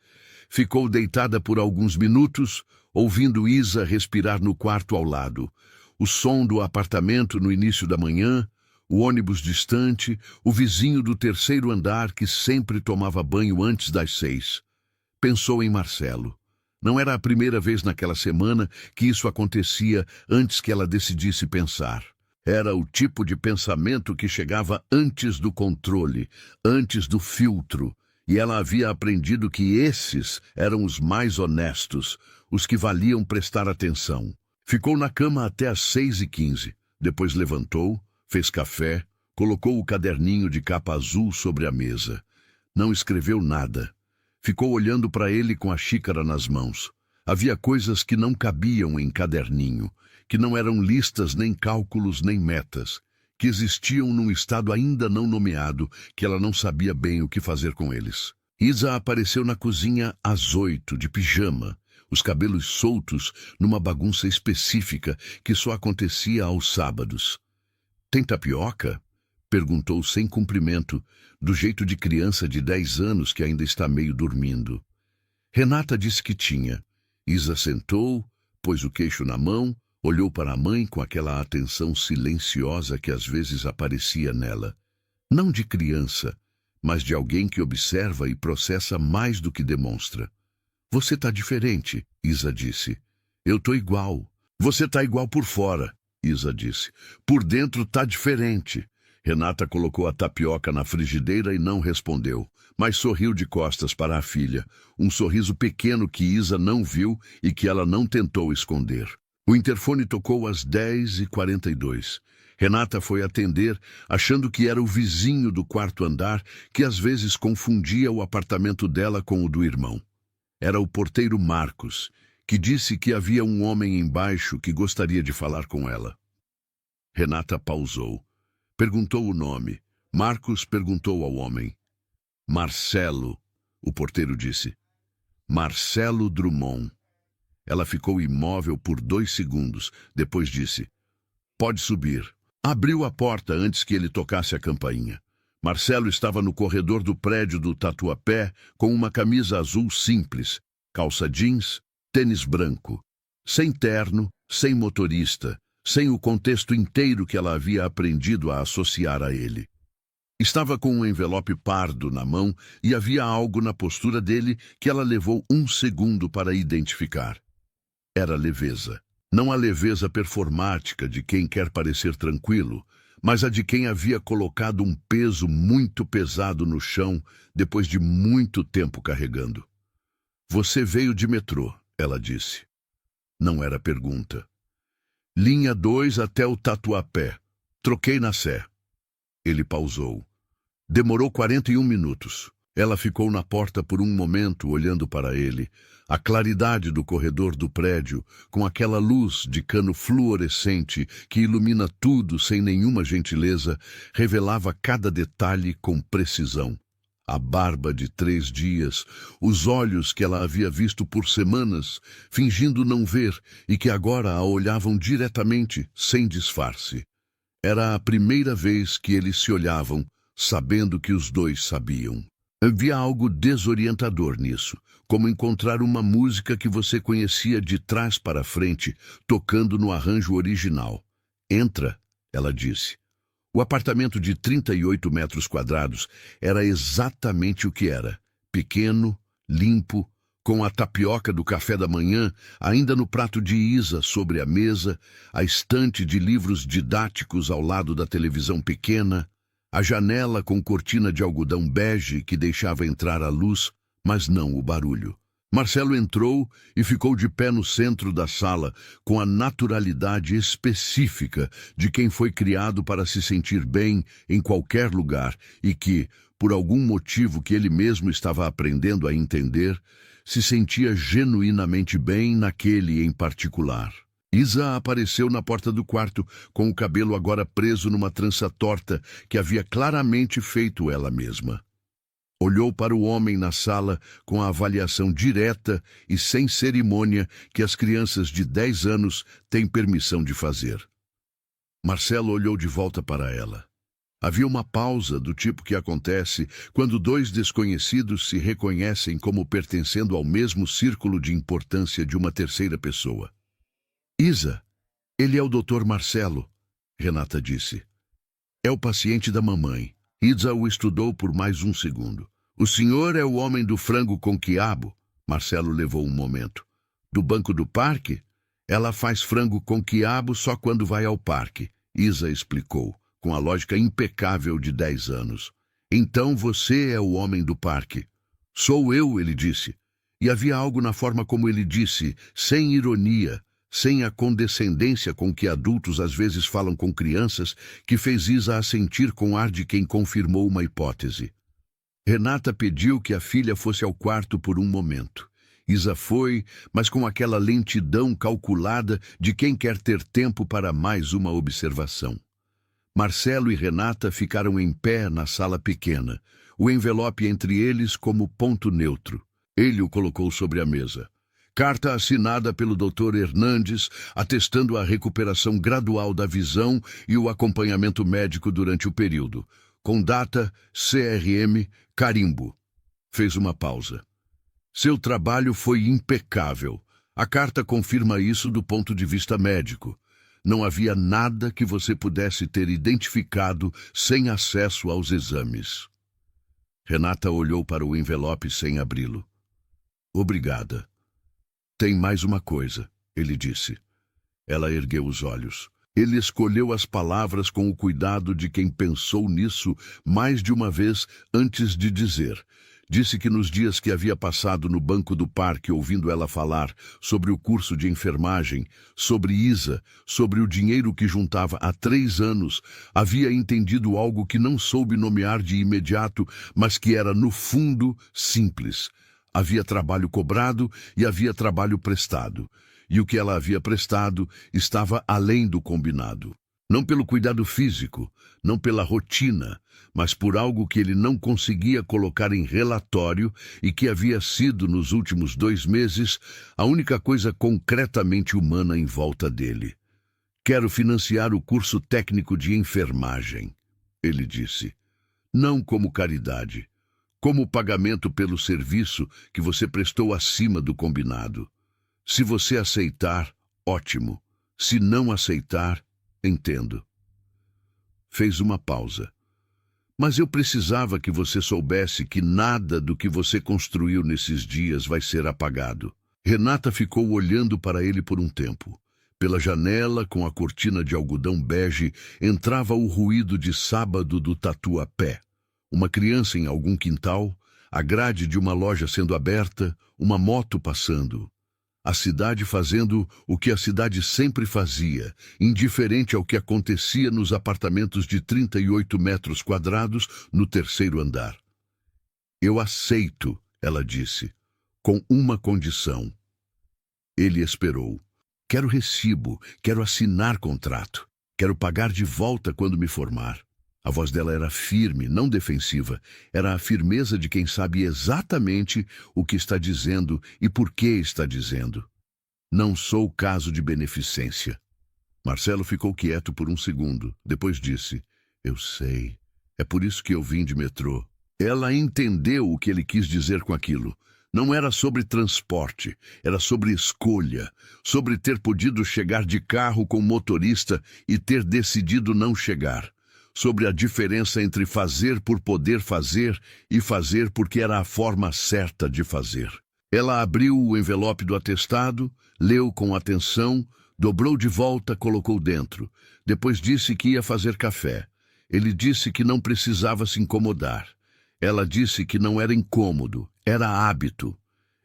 Ficou deitada por alguns minutos, ouvindo Isa respirar no quarto ao lado. O som do apartamento no início da manhã, o ônibus distante, o vizinho do 3º andar que sempre tomava banho antes das 6. Pensou em Marcelo. Não era a primeira vez naquela semana que isso acontecia antes que ela decidisse pensar. Era o tipo de pensamento que chegava antes do controle, antes do filtro, e ela havia aprendido que esses eram os mais honestos, os que valiam prestar atenção. Ficou na cama até às 6:15, depois levantou, fez café, colocou o caderninho de capa azul sobre a mesa. Não escreveu nada. Ficou olhando para ele com a xícara nas mãos. Havia coisas que não cabiam em caderninho, que não eram listas, nem cálculos, nem metas, que existiam num estado ainda não nomeado, que ela não sabia bem o que fazer com eles. Isa apareceu na cozinha às 8, de pijama, os cabelos soltos numa bagunça específica que só acontecia aos sábados. Tem tapioca? Perguntou sem cumprimento, do jeito de criança de 10 anos que ainda está meio dormindo. Renata disse que tinha. Isa sentou, pôs o queixo na mão, Olhou para a mãe com aquela atenção silenciosa que às vezes aparecia nela. Não de criança, mas de alguém que observa e processa mais do que demonstra. Você tá diferente, Isa disse. Eu tô igual. Você tá igual por fora, Isa disse. Por dentro tá diferente. Renata colocou a tapioca na frigideira e não respondeu, mas sorriu de costas para a filha, um sorriso pequeno que Isa não viu e que ela não tentou esconder. O interfone tocou às 10h42. Renata foi atender, achando que era o vizinho do quarto andar, que às vezes confundia o apartamento dela com o do irmão. Era o porteiro Marcos, que disse que havia um homem embaixo que gostaria de falar com ela. Renata pausou. Perguntou o nome. Marcos perguntou ao homem. Marcelo, o porteiro disse. Marcelo Drummond. Ela ficou imóvel por 2 segundos, depois disse. Pode subir. Abriu a porta antes que ele tocasse a campainha. Marcelo estava no corredor do prédio do Tatuapé com uma camisa azul simples, calça jeans, tênis branco. Sem terno, sem motorista, sem o contexto inteiro que ela havia aprendido a associar a ele. Estava com um envelope pardo na mão e havia algo na postura dele que ela levou 1 segundo para identificar. Era leveza. Não a leveza performática de quem quer parecer tranquilo, mas a de quem havia colocado um peso muito pesado no chão depois de muito tempo carregando. Você veio de metrô, ela disse. Não era pergunta. Linha 2 até o Tatuapé. Troquei na Sé. Ele pausou. Demorou 41 minutos. Ela ficou na porta por um momento olhando para ele. A claridade do corredor do prédio, com aquela luz de cano fluorescente que ilumina tudo sem nenhuma gentileza, revelava cada detalhe com precisão. A barba de 3 dias, os olhos que ela havia visto por semanas, fingindo não ver e que agora a olhavam diretamente, sem disfarce. Era a primeira vez que eles se olhavam, sabendo que os dois sabiam. Havia algo desorientador nisso, como encontrar uma música que você conhecia de trás para frente, tocando no arranjo original. Entra, ela disse. O apartamento de 38 metros quadrados era exatamente o que era. Pequeno, limpo, com a tapioca do café da manhã ainda no prato de Isa sobre a mesa, a estante de livros didáticos ao lado da televisão pequena, a janela com cortina de algodão bege que deixava entrar a luz, mas não o barulho. Marcelo entrou e ficou de pé no centro da sala, com a naturalidade específica de quem foi criado para se sentir bem em qualquer lugar e que, por algum motivo que ele mesmo estava aprendendo a entender, se sentia genuinamente bem naquele em particular. Isa apareceu na porta do quarto, com o cabelo agora preso numa trança torta que havia claramente feito ela mesma. Olhou para o homem na sala com a avaliação direta e sem cerimônia que as crianças de 10 anos têm permissão de fazer. Marcelo olhou de volta para ela. Havia uma pausa do tipo que acontece quando 2 desconhecidos se reconhecem como pertencendo ao mesmo círculo de importância de uma terceira pessoa. Isa, ele é o Dr. Marcelo, Renata disse. É o paciente da mamãe. Isa o estudou por mais 1 segundo. O senhor é o homem do frango com quiabo? Marcelo levou um momento. Do banco do parque? Ela faz frango com quiabo só quando vai ao parque, Isa explicou, com a lógica impecável de 10 anos. Então você é o homem do parque. Sou eu, ele disse. E havia algo na forma como ele disse, sem ironia, sem a condescendência com que adultos às vezes falam com crianças, que fez Isa assentir com ar de quem confirmou uma hipótese. Renata pediu que a filha fosse ao quarto por um momento. Isa foi, mas com aquela lentidão calculada de quem quer ter tempo para mais uma observação. Marcelo e Renata ficaram em pé na sala pequena, o envelope entre eles como ponto neutro. Ele o colocou sobre a mesa. Carta assinada pelo Dr. Hernandes, atestando a recuperação gradual da visão e o acompanhamento médico durante o período. Com data, CRM, carimbo. Fez uma pausa. Seu trabalho foi impecável. A carta confirma isso do ponto de vista médico. Não havia nada que você pudesse ter identificado sem acesso aos exames. Renata olhou para o envelope sem abri-lo. Obrigada. Tem mais uma coisa, ele disse. Ela ergueu os olhos. Ele escolheu as palavras com o cuidado de quem pensou nisso mais de uma vez antes de dizer. Disse que nos dias que havia passado no banco do parque ouvindo ela falar sobre o curso de enfermagem, sobre Isa, sobre o dinheiro que juntava há 3 anos, havia entendido algo que não soube nomear de imediato, mas que era, no fundo, simples. Havia trabalho cobrado e havia trabalho prestado. E o que ela havia prestado estava além do combinado. Não pelo cuidado físico, não pela rotina, mas por algo que ele não conseguia colocar em relatório e que havia sido, nos últimos 2 meses, a única coisa concretamente humana em volta dele. Quero financiar o curso técnico de enfermagem, ele disse. Não como caridade, como pagamento pelo serviço que você prestou acima do combinado. Se você aceitar, ótimo. Se não aceitar, entendo. Fez uma pausa. Mas eu precisava que você soubesse que nada do que você construiu nesses dias vai ser apagado. Renata ficou olhando para ele por um tempo. Pela janela, com a cortina de algodão bege, entrava o ruído de sábado do Tatuapé. Uma criança em algum quintal, a grade de uma loja sendo aberta, uma moto passando. A cidade fazendo o que a cidade sempre fazia, indiferente ao que acontecia nos apartamentos de 38 metros quadrados no 3º andar. Eu aceito, ela disse, com uma condição. Ele esperou. Quero recibo, quero assinar contrato, quero pagar de volta quando me formar. A voz dela era firme, não defensiva. Era a firmeza de quem sabe exatamente o que está dizendo e por que está dizendo. Não sou caso de beneficência. Marcelo ficou quieto por um segundo. Depois disse, eu sei. É por isso que eu vim de metrô. Ela entendeu o que ele quis dizer com aquilo. Não era sobre transporte, era sobre escolha, sobre ter podido chegar de carro com motorista e ter decidido não chegar. Sobre a diferença entre fazer por poder fazer e fazer porque era a forma certa de fazer. Ela abriu o envelope do atestado, leu com atenção, dobrou de volta, colocou dentro. Depois disse que ia fazer café. Ele disse que não precisava se incomodar. Ela disse que não era incômodo, era hábito.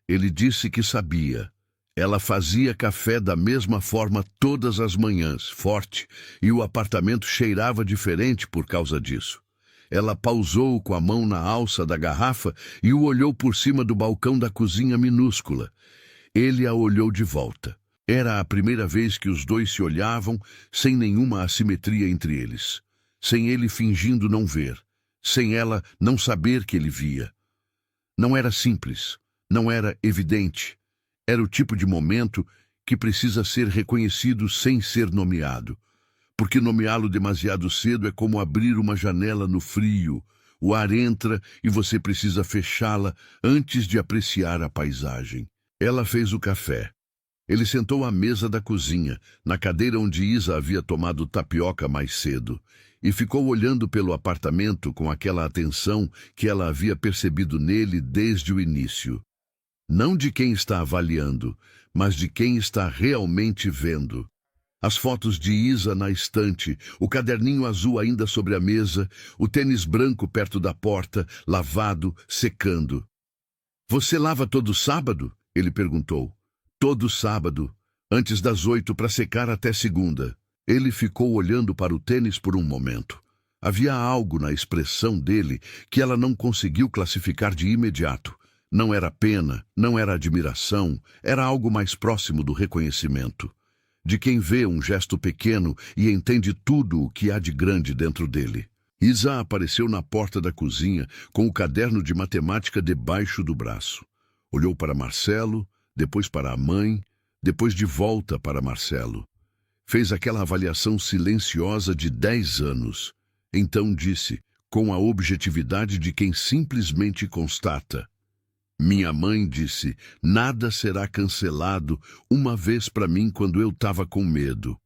Ele disse que sabia. Ela fazia café da mesma forma todas as manhãs, forte, e o apartamento cheirava diferente por causa disso. Ela pausou com a mão na alça da garrafa e o olhou por cima do balcão da cozinha minúscula. Ele a olhou de volta. Era a primeira vez que os dois se olhavam sem nenhuma assimetria entre eles. Sem ele fingindo não ver. Sem ela não saber que ele via. Não era simples. Não era evidente. Era o tipo de momento que precisa ser reconhecido sem ser nomeado. Porque nomeá-lo demasiado cedo é como abrir uma janela no frio. O ar entra e você precisa fechá-la antes de apreciar a paisagem. Ela fez o café. Ele sentou à mesa da cozinha, na cadeira onde Isa havia tomado tapioca mais cedo, e ficou olhando pelo apartamento com aquela atenção que ela havia percebido nele desde o início. Não de quem está avaliando, mas de quem está realmente vendo. As fotos de Isa na estante, o caderninho azul ainda sobre a mesa, o tênis branco perto da porta, lavado, secando. Você lava todo sábado? Ele perguntou. Todo sábado, antes das 8 para secar até segunda. Ele ficou olhando para o tênis por um momento. Havia algo na expressão dele que ela não conseguiu classificar de imediato. Não era pena, não era admiração, era algo mais próximo do reconhecimento. De quem vê um gesto pequeno e entende tudo o que há de grande dentro dele. Isa apareceu na porta da cozinha com o caderno de matemática debaixo do braço. Olhou para Marcelo, depois para a mãe, depois de volta para Marcelo. Fez aquela avaliação silenciosa de 10 anos. Então disse, com a objetividade de quem simplesmente constata: Minha mãe disse, nada será cancelado uma vez para mim quando eu estava com medo.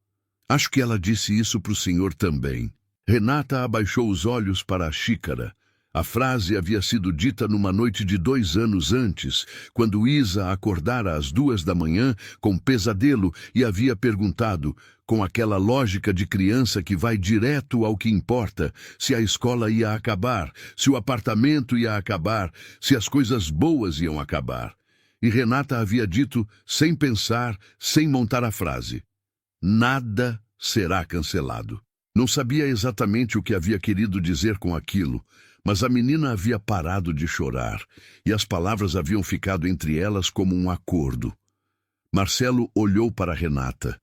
Acho que ela disse isso para o senhor também. Renata abaixou os olhos para a xícara. A frase havia sido dita numa noite de 2 anos antes, quando Isa acordara às 2 da manhã com pesadelo e havia perguntado, com aquela lógica de criança que vai direto ao que importa, se a escola ia acabar, se o apartamento ia acabar, se as coisas boas iam acabar. E Renata havia dito, sem pensar, sem montar a frase: nada será cancelado. Não sabia exatamente o que havia querido dizer com aquilo, mas a menina havia parado de chorar, e as palavras haviam ficado entre elas como um acordo. Marcelo olhou para Renata.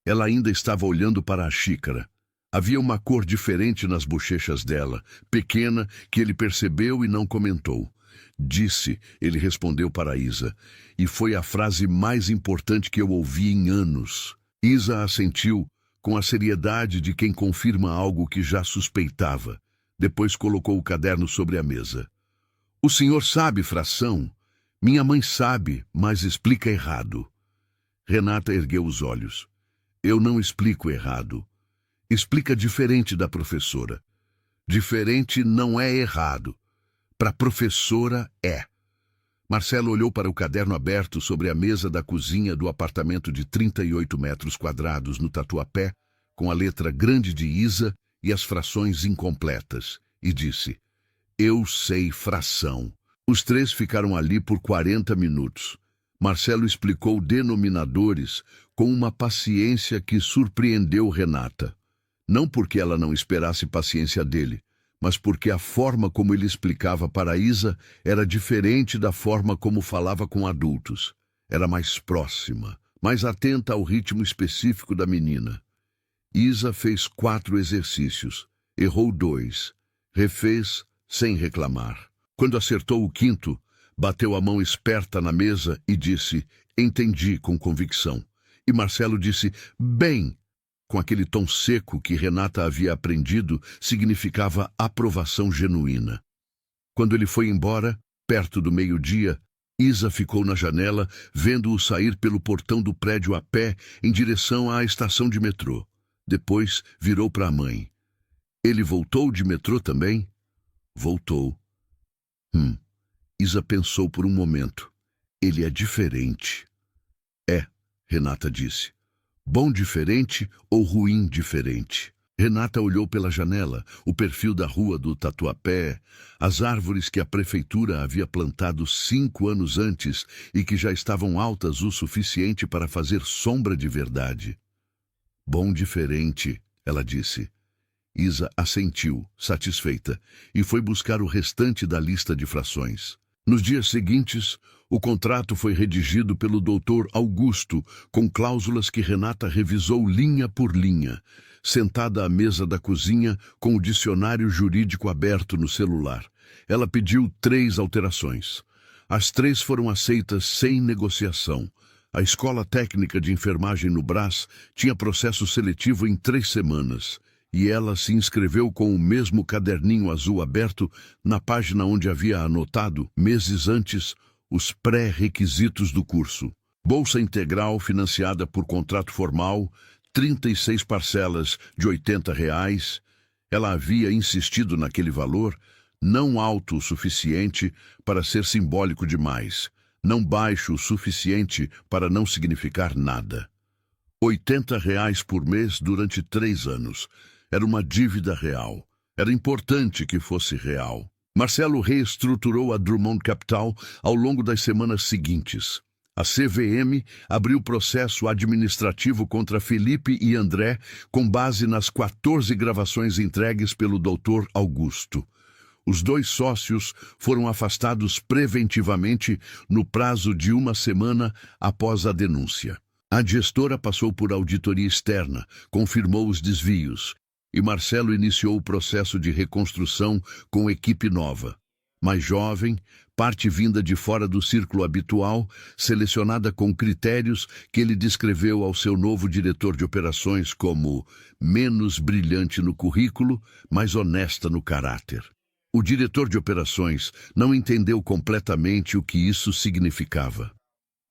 Ela ainda estava olhando para a xícara. Havia uma cor diferente nas bochechas dela, pequena, que ele percebeu e não comentou. Disse, ele respondeu para Isa, e foi a frase mais importante que eu ouvi em anos. Isa assentiu, com a seriedade de quem confirma algo que já suspeitava. Depois colocou o caderno sobre a mesa. O senhor sabe fração? Minha mãe sabe, mas explica errado. Renata ergueu os olhos. Eu não explico errado. Explica diferente da professora. Diferente não é errado. Para a professora é. Marcelo olhou para o caderno aberto sobre a mesa da cozinha do apartamento de 38 metros quadrados no Tatuapé, com a letra grande de Isa e as frações incompletas, e disse, eu sei fração. Os três ficaram ali por 40 minutos. Marcelo explicou denominadores com uma paciência que surpreendeu Renata. Não porque ela não esperasse paciência dele, mas porque a forma como ele explicava para Isa era diferente da forma como falava com adultos. Era mais próxima, mais atenta ao ritmo específico da menina. Isa fez 4 exercícios, errou 2, refez sem reclamar. Quando acertou o 5º, bateu a mão esperta na mesa e disse, entendi com convicção. E Marcelo disse, bem, com aquele tom seco que Renata havia aprendido, significava aprovação genuína. Quando ele foi embora, perto do meio-dia, Isa ficou na janela, vendo-o sair pelo portão do prédio a pé em direção à estação de metrô. Depois virou para a mãe. Ele voltou de metrô também? Voltou. Isa pensou por um momento. Ele é diferente. É, Renata disse. Bom diferente ou ruim diferente? Renata olhou pela janela, o perfil da rua do Tatuapé, as árvores que a prefeitura havia plantado 5 anos antes e que já estavam altas o suficiente para fazer sombra de verdade. Bom diferente, ela disse. Isa assentiu, satisfeita, e foi buscar o restante da lista de frações. Nos dias seguintes, o contrato foi redigido pelo Dr. Augusto, com cláusulas que Renata revisou linha por linha, sentada à mesa da cozinha com o dicionário jurídico aberto no celular. Ela pediu 3 alterações. As 3 foram aceitas sem negociação. A Escola Técnica de Enfermagem no Brás tinha processo seletivo em 3 semanas, e ela se inscreveu com o mesmo caderninho azul aberto na página onde havia anotado, meses antes, os pré-requisitos do curso. Bolsa integral financiada por contrato formal, 36 parcelas de R$ 80. Ela havia insistido naquele valor, não alto o suficiente para ser simbólico demais, não baixo o suficiente para não significar nada. R$ 80 por mês durante 3 anos. Era uma dívida real. Era importante que fosse real. Marcelo reestruturou a Drummond Capital ao longo das semanas seguintes. A CVM abriu processo administrativo contra Felipe e André com base nas 14 gravações entregues pelo Dr. Augusto. Os 2 sócios foram afastados preventivamente no prazo de 1 semana após a denúncia. A gestora passou por auditoria externa, confirmou os desvios, e Marcelo iniciou o processo de reconstrução com equipe nova. Mais jovem, parte vinda de fora do círculo habitual, selecionada com critérios que ele descreveu ao seu novo diretor de operações como menos brilhante no currículo, mas honesta no caráter. O diretor de operações não entendeu completamente o que isso significava.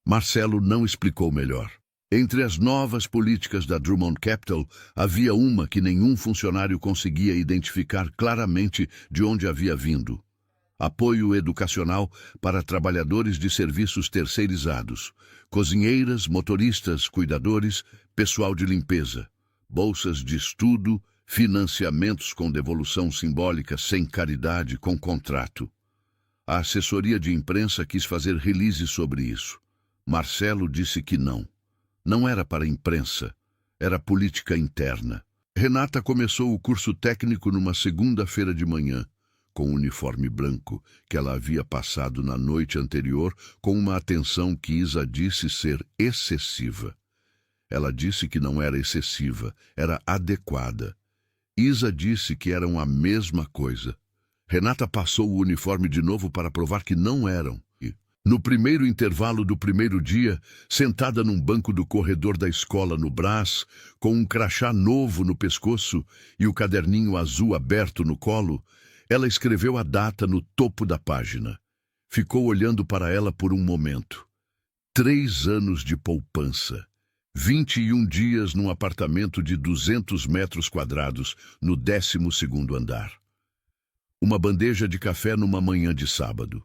Marcelo não explicou melhor. Entre as novas políticas da Drummond Capital, havia uma que nenhum funcionário conseguia identificar claramente de onde havia vindo. Apoio educacional para trabalhadores de serviços terceirizados, cozinheiras, motoristas, cuidadores, pessoal de limpeza, bolsas de estudo, financiamentos com devolução simbólica sem caridade com contrato. A assessoria de imprensa quis fazer release sobre isso. Marcelo disse que não. Não era para a imprensa, era política interna. Renata começou o curso técnico numa segunda-feira de manhã, com o uniforme branco que ela havia passado na noite anterior com uma atenção que Isa disse ser excessiva. Ela disse que não era excessiva, era adequada. Isa disse que eram a mesma coisa. Renata passou o uniforme de novo para provar que não eram. No primeiro intervalo do primeiro dia, sentada num banco do corredor da escola no Brás, com um crachá novo no pescoço e o caderninho azul aberto no colo, ela escreveu a data no topo da página. Ficou olhando para ela por um momento. 3 anos de poupança. 21 dias num apartamento de 200 metros quadrados, no 12º andar. Uma bandeja de café numa manhã de sábado.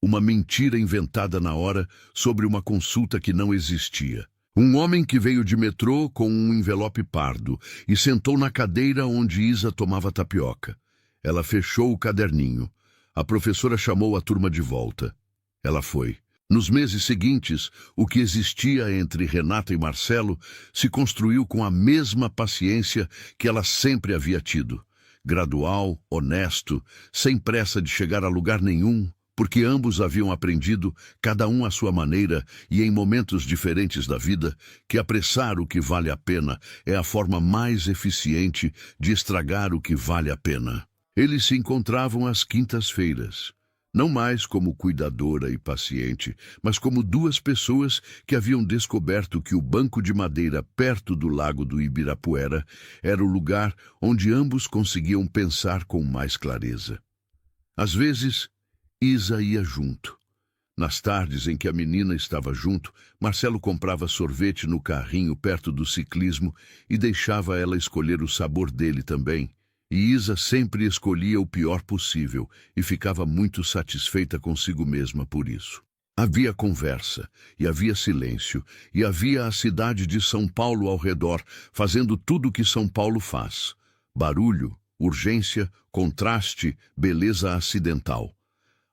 Uma mentira inventada na hora sobre uma consulta que não existia. Um homem que veio de metrô com um envelope pardo e sentou na cadeira onde Isa tomava tapioca. Ela fechou o caderninho. A professora chamou a turma de volta. Ela foi. Nos meses seguintes, o que existia entre Renata e Marcelo se construiu com a mesma paciência que ela sempre havia tido. Gradual, honesto, sem pressa de chegar a lugar nenhum, porque ambos haviam aprendido, cada um à sua maneira e em momentos diferentes da vida, que apressar o que vale a pena é a forma mais eficiente de estragar o que vale a pena. Eles se encontravam às quintas-feiras, não mais como cuidadora e paciente, mas como duas pessoas que haviam descoberto que o banco de madeira perto do lago do Ibirapuera era o lugar onde ambos conseguiam pensar com mais clareza. Às vezes, Isa ia junto. Nas tardes em que a menina estava junto, Marcelo comprava sorvete no carrinho perto do ciclismo e deixava ela escolher o sabor dele também. E Isa sempre escolhia o pior possível e ficava muito satisfeita consigo mesma por isso. Havia conversa, e havia silêncio, e havia a cidade de São Paulo ao redor, fazendo tudo o que São Paulo faz. Barulho, urgência, contraste, beleza acidental.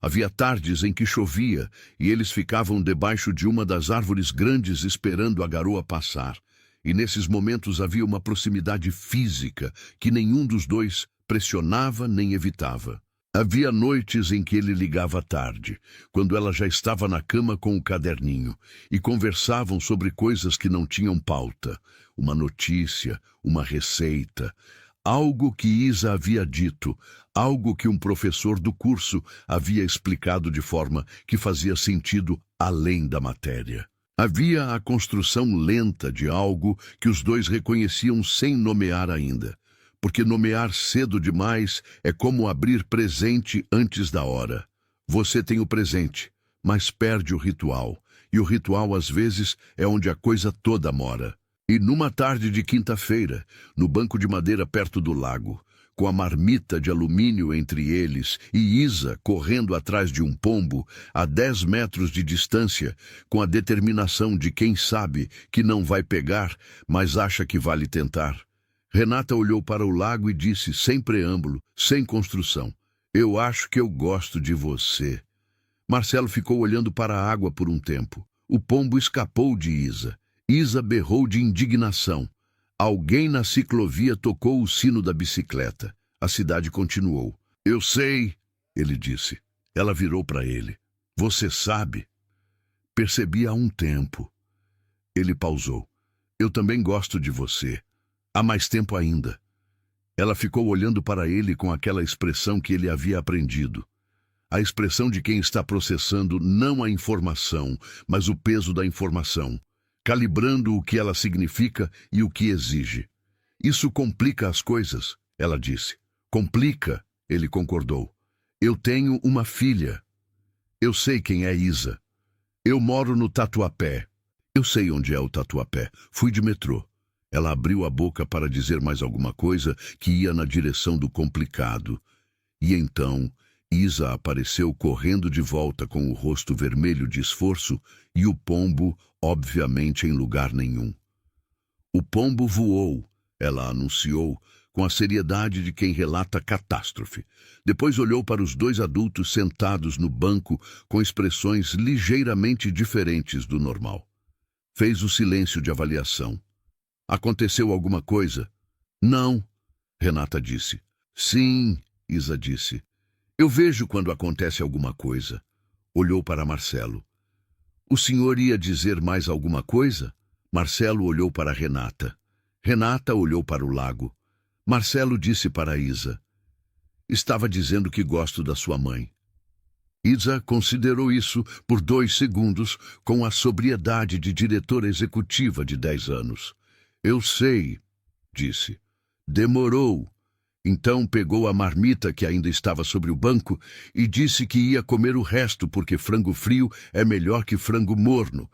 Havia tardes em que chovia e eles ficavam debaixo de uma das árvores grandes esperando a garoa passar. E nesses momentos havia uma proximidade física que nenhum dos dois pressionava nem evitava. Havia noites em que ele ligava tarde, quando ela já estava na cama com o caderninho, e conversavam sobre coisas que não tinham pauta, uma notícia, uma receita, algo que Isa havia dito, algo que um professor do curso havia explicado de forma que fazia sentido além da matéria. Havia a construção lenta de algo que os dois reconheciam sem nomear ainda, porque nomear cedo demais é como abrir presente antes da hora. Você tem o presente, mas perde o ritual, e o ritual às vezes é onde a coisa toda mora. E numa tarde de quinta-feira, no banco de madeira perto do lago, com a marmita de alumínio entre eles e Isa correndo atrás de um pombo a 10 metros de distância, com a determinação de quem sabe que não vai pegar, mas acha que vale tentar. Renata olhou para o lago e disse, sem preâmbulo, sem construção, "Eu acho que eu gosto de você." Marcelo ficou olhando para a água por um tempo. O pombo escapou de Isa. Isa berrou de indignação. Alguém na ciclovia tocou o sino da bicicleta. A cidade continuou. "Eu sei", ele disse. Ela virou para ele. "Você sabe?" "Percebi há um tempo." Ele pausou. "Eu também gosto de você. Há mais tempo ainda." Ela ficou olhando para ele com aquela expressão que ele havia aprendido. A expressão de quem está processando não a informação, mas o peso da informação, calibrando o que ela significa e o que exige. "Isso complica as coisas", ela disse. "Complica", ele concordou. Eu tenho uma filha. Eu sei quem é Isa. Eu moro no Tatuapé. Eu sei onde é o Tatuapé. Fui de metrô. Ela abriu a boca para dizer mais alguma coisa que ia na direção do complicado. E então, Isa apareceu correndo de volta com o rosto vermelho de esforço e o pombo, obviamente, em lugar nenhum. O pombo voou, ela anunciou, com a seriedade de quem relata catástrofe. Depois olhou para os dois adultos sentados no banco com expressões ligeiramente diferentes do normal. Fez o silêncio de avaliação. Aconteceu alguma coisa? Não, Renata disse. Sim, Isa disse. Eu vejo quando acontece alguma coisa. Olhou para Marcelo. O senhor ia dizer mais alguma coisa? Marcelo olhou para Renata. Renata olhou para o lago. Marcelo disse para Isa. Estava dizendo que gosto da sua mãe. Isa considerou isso por 2 segundos com a sobriedade de diretora executiva de 10 anos. Eu sei, disse. Demorou. Então pegou a marmita que ainda estava sobre o banco e disse que ia comer o resto porque frango frio é melhor que frango morno.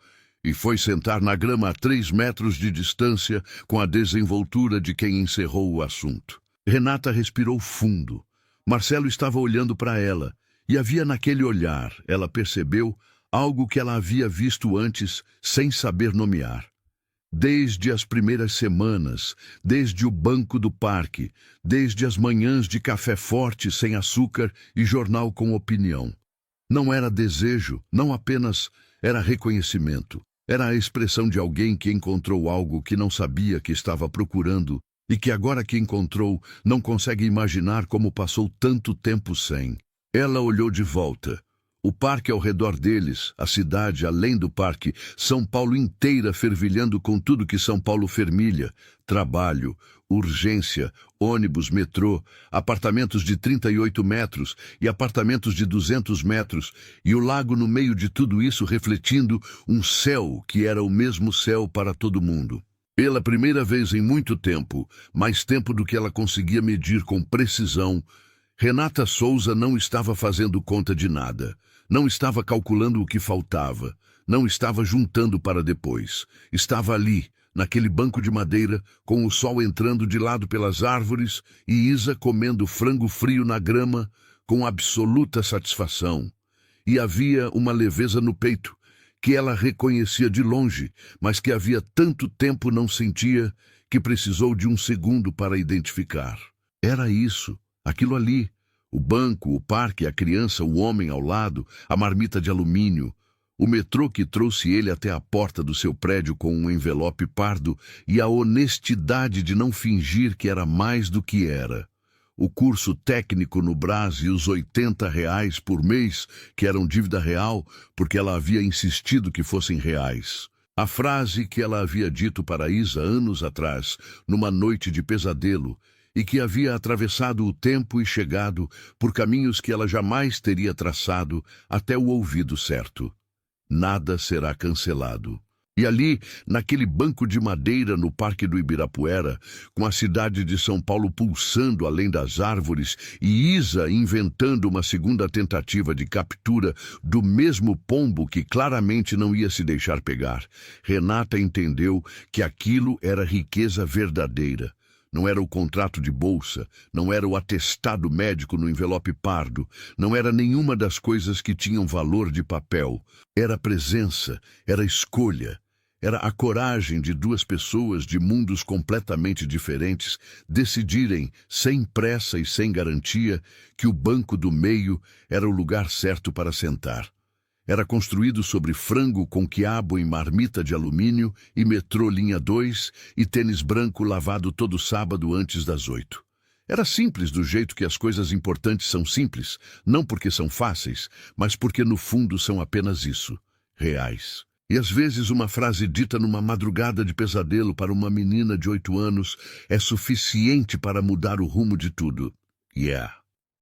E foi sentar na grama a 3 metros de distância com a desenvoltura de quem encerrou o assunto. Renata respirou fundo. Marcelo estava olhando para ela e havia naquele olhar, ela percebeu, algo que ela havia visto antes sem saber nomear. Desde as primeiras semanas, desde o banco do parque, desde as manhãs de café forte sem açúcar e jornal com opinião. Não era desejo, não apenas era reconhecimento. Era a expressão de alguém que encontrou algo que não sabia que estava procurando e que agora que encontrou não consegue imaginar como passou tanto tempo sem. Ela olhou de volta. O parque ao redor deles, a cidade além do parque, São Paulo inteira fervilhando com tudo que São Paulo fermilha. Trabalho, urgência, ônibus, metrô, apartamentos de 38 metros e apartamentos de 200 metros, e o lago no meio de tudo isso refletindo um céu que era o mesmo céu para todo mundo. Pela primeira vez em muito tempo, mais tempo do que ela conseguia medir com precisão, Renata Souza não estava fazendo conta de nada. Não estava calculando o que faltava. Não estava juntando para depois. Estava ali, naquele banco de madeira, com o sol entrando de lado pelas árvores e Isa comendo frango frio na grama com absoluta satisfação. E havia uma leveza no peito, que ela reconhecia de longe, mas que havia tanto tempo não sentia, que precisou de 1 segundo para identificar. Era isso, aquilo ali. O banco, o parque, a criança, o homem ao lado, a marmita de alumínio, o metrô que trouxe ele até a porta do seu prédio com um envelope pardo e a honestidade de não fingir que era mais do que era. O curso técnico no Brás e os R$ 80 por mês, que eram dívida real, porque ela havia insistido que fossem reais. A frase que ela havia dito para Isa anos atrás, numa noite de pesadelo, e que havia atravessado o tempo e chegado por caminhos que ela jamais teria traçado até o ouvido certo. Nada será cancelado. E ali, naquele banco de madeira no Parque do Ibirapuera, com a cidade de São Paulo pulsando além das árvores e Isa inventando uma segunda tentativa de captura do mesmo pombo que claramente não ia se deixar pegar, Renata entendeu que aquilo era riqueza verdadeira. Não era o contrato de bolsa, não era o atestado médico no envelope pardo, não era nenhuma das coisas que tinham valor de papel. Era presença, era escolha, era a coragem de 2 pessoas de mundos completamente diferentes decidirem, sem pressa e sem garantia, que o banco do meio era o lugar certo para sentar. Era construído sobre frango com quiabo em marmita de alumínio e metrô linha 2 e tênis branco lavado todo sábado antes das 8. Era simples do jeito que as coisas importantes são simples, não porque são fáceis, mas porque no fundo são apenas isso, reais. E às vezes uma frase dita numa madrugada de pesadelo para uma menina de 8 anos é suficiente para mudar o rumo de tudo. Yeah.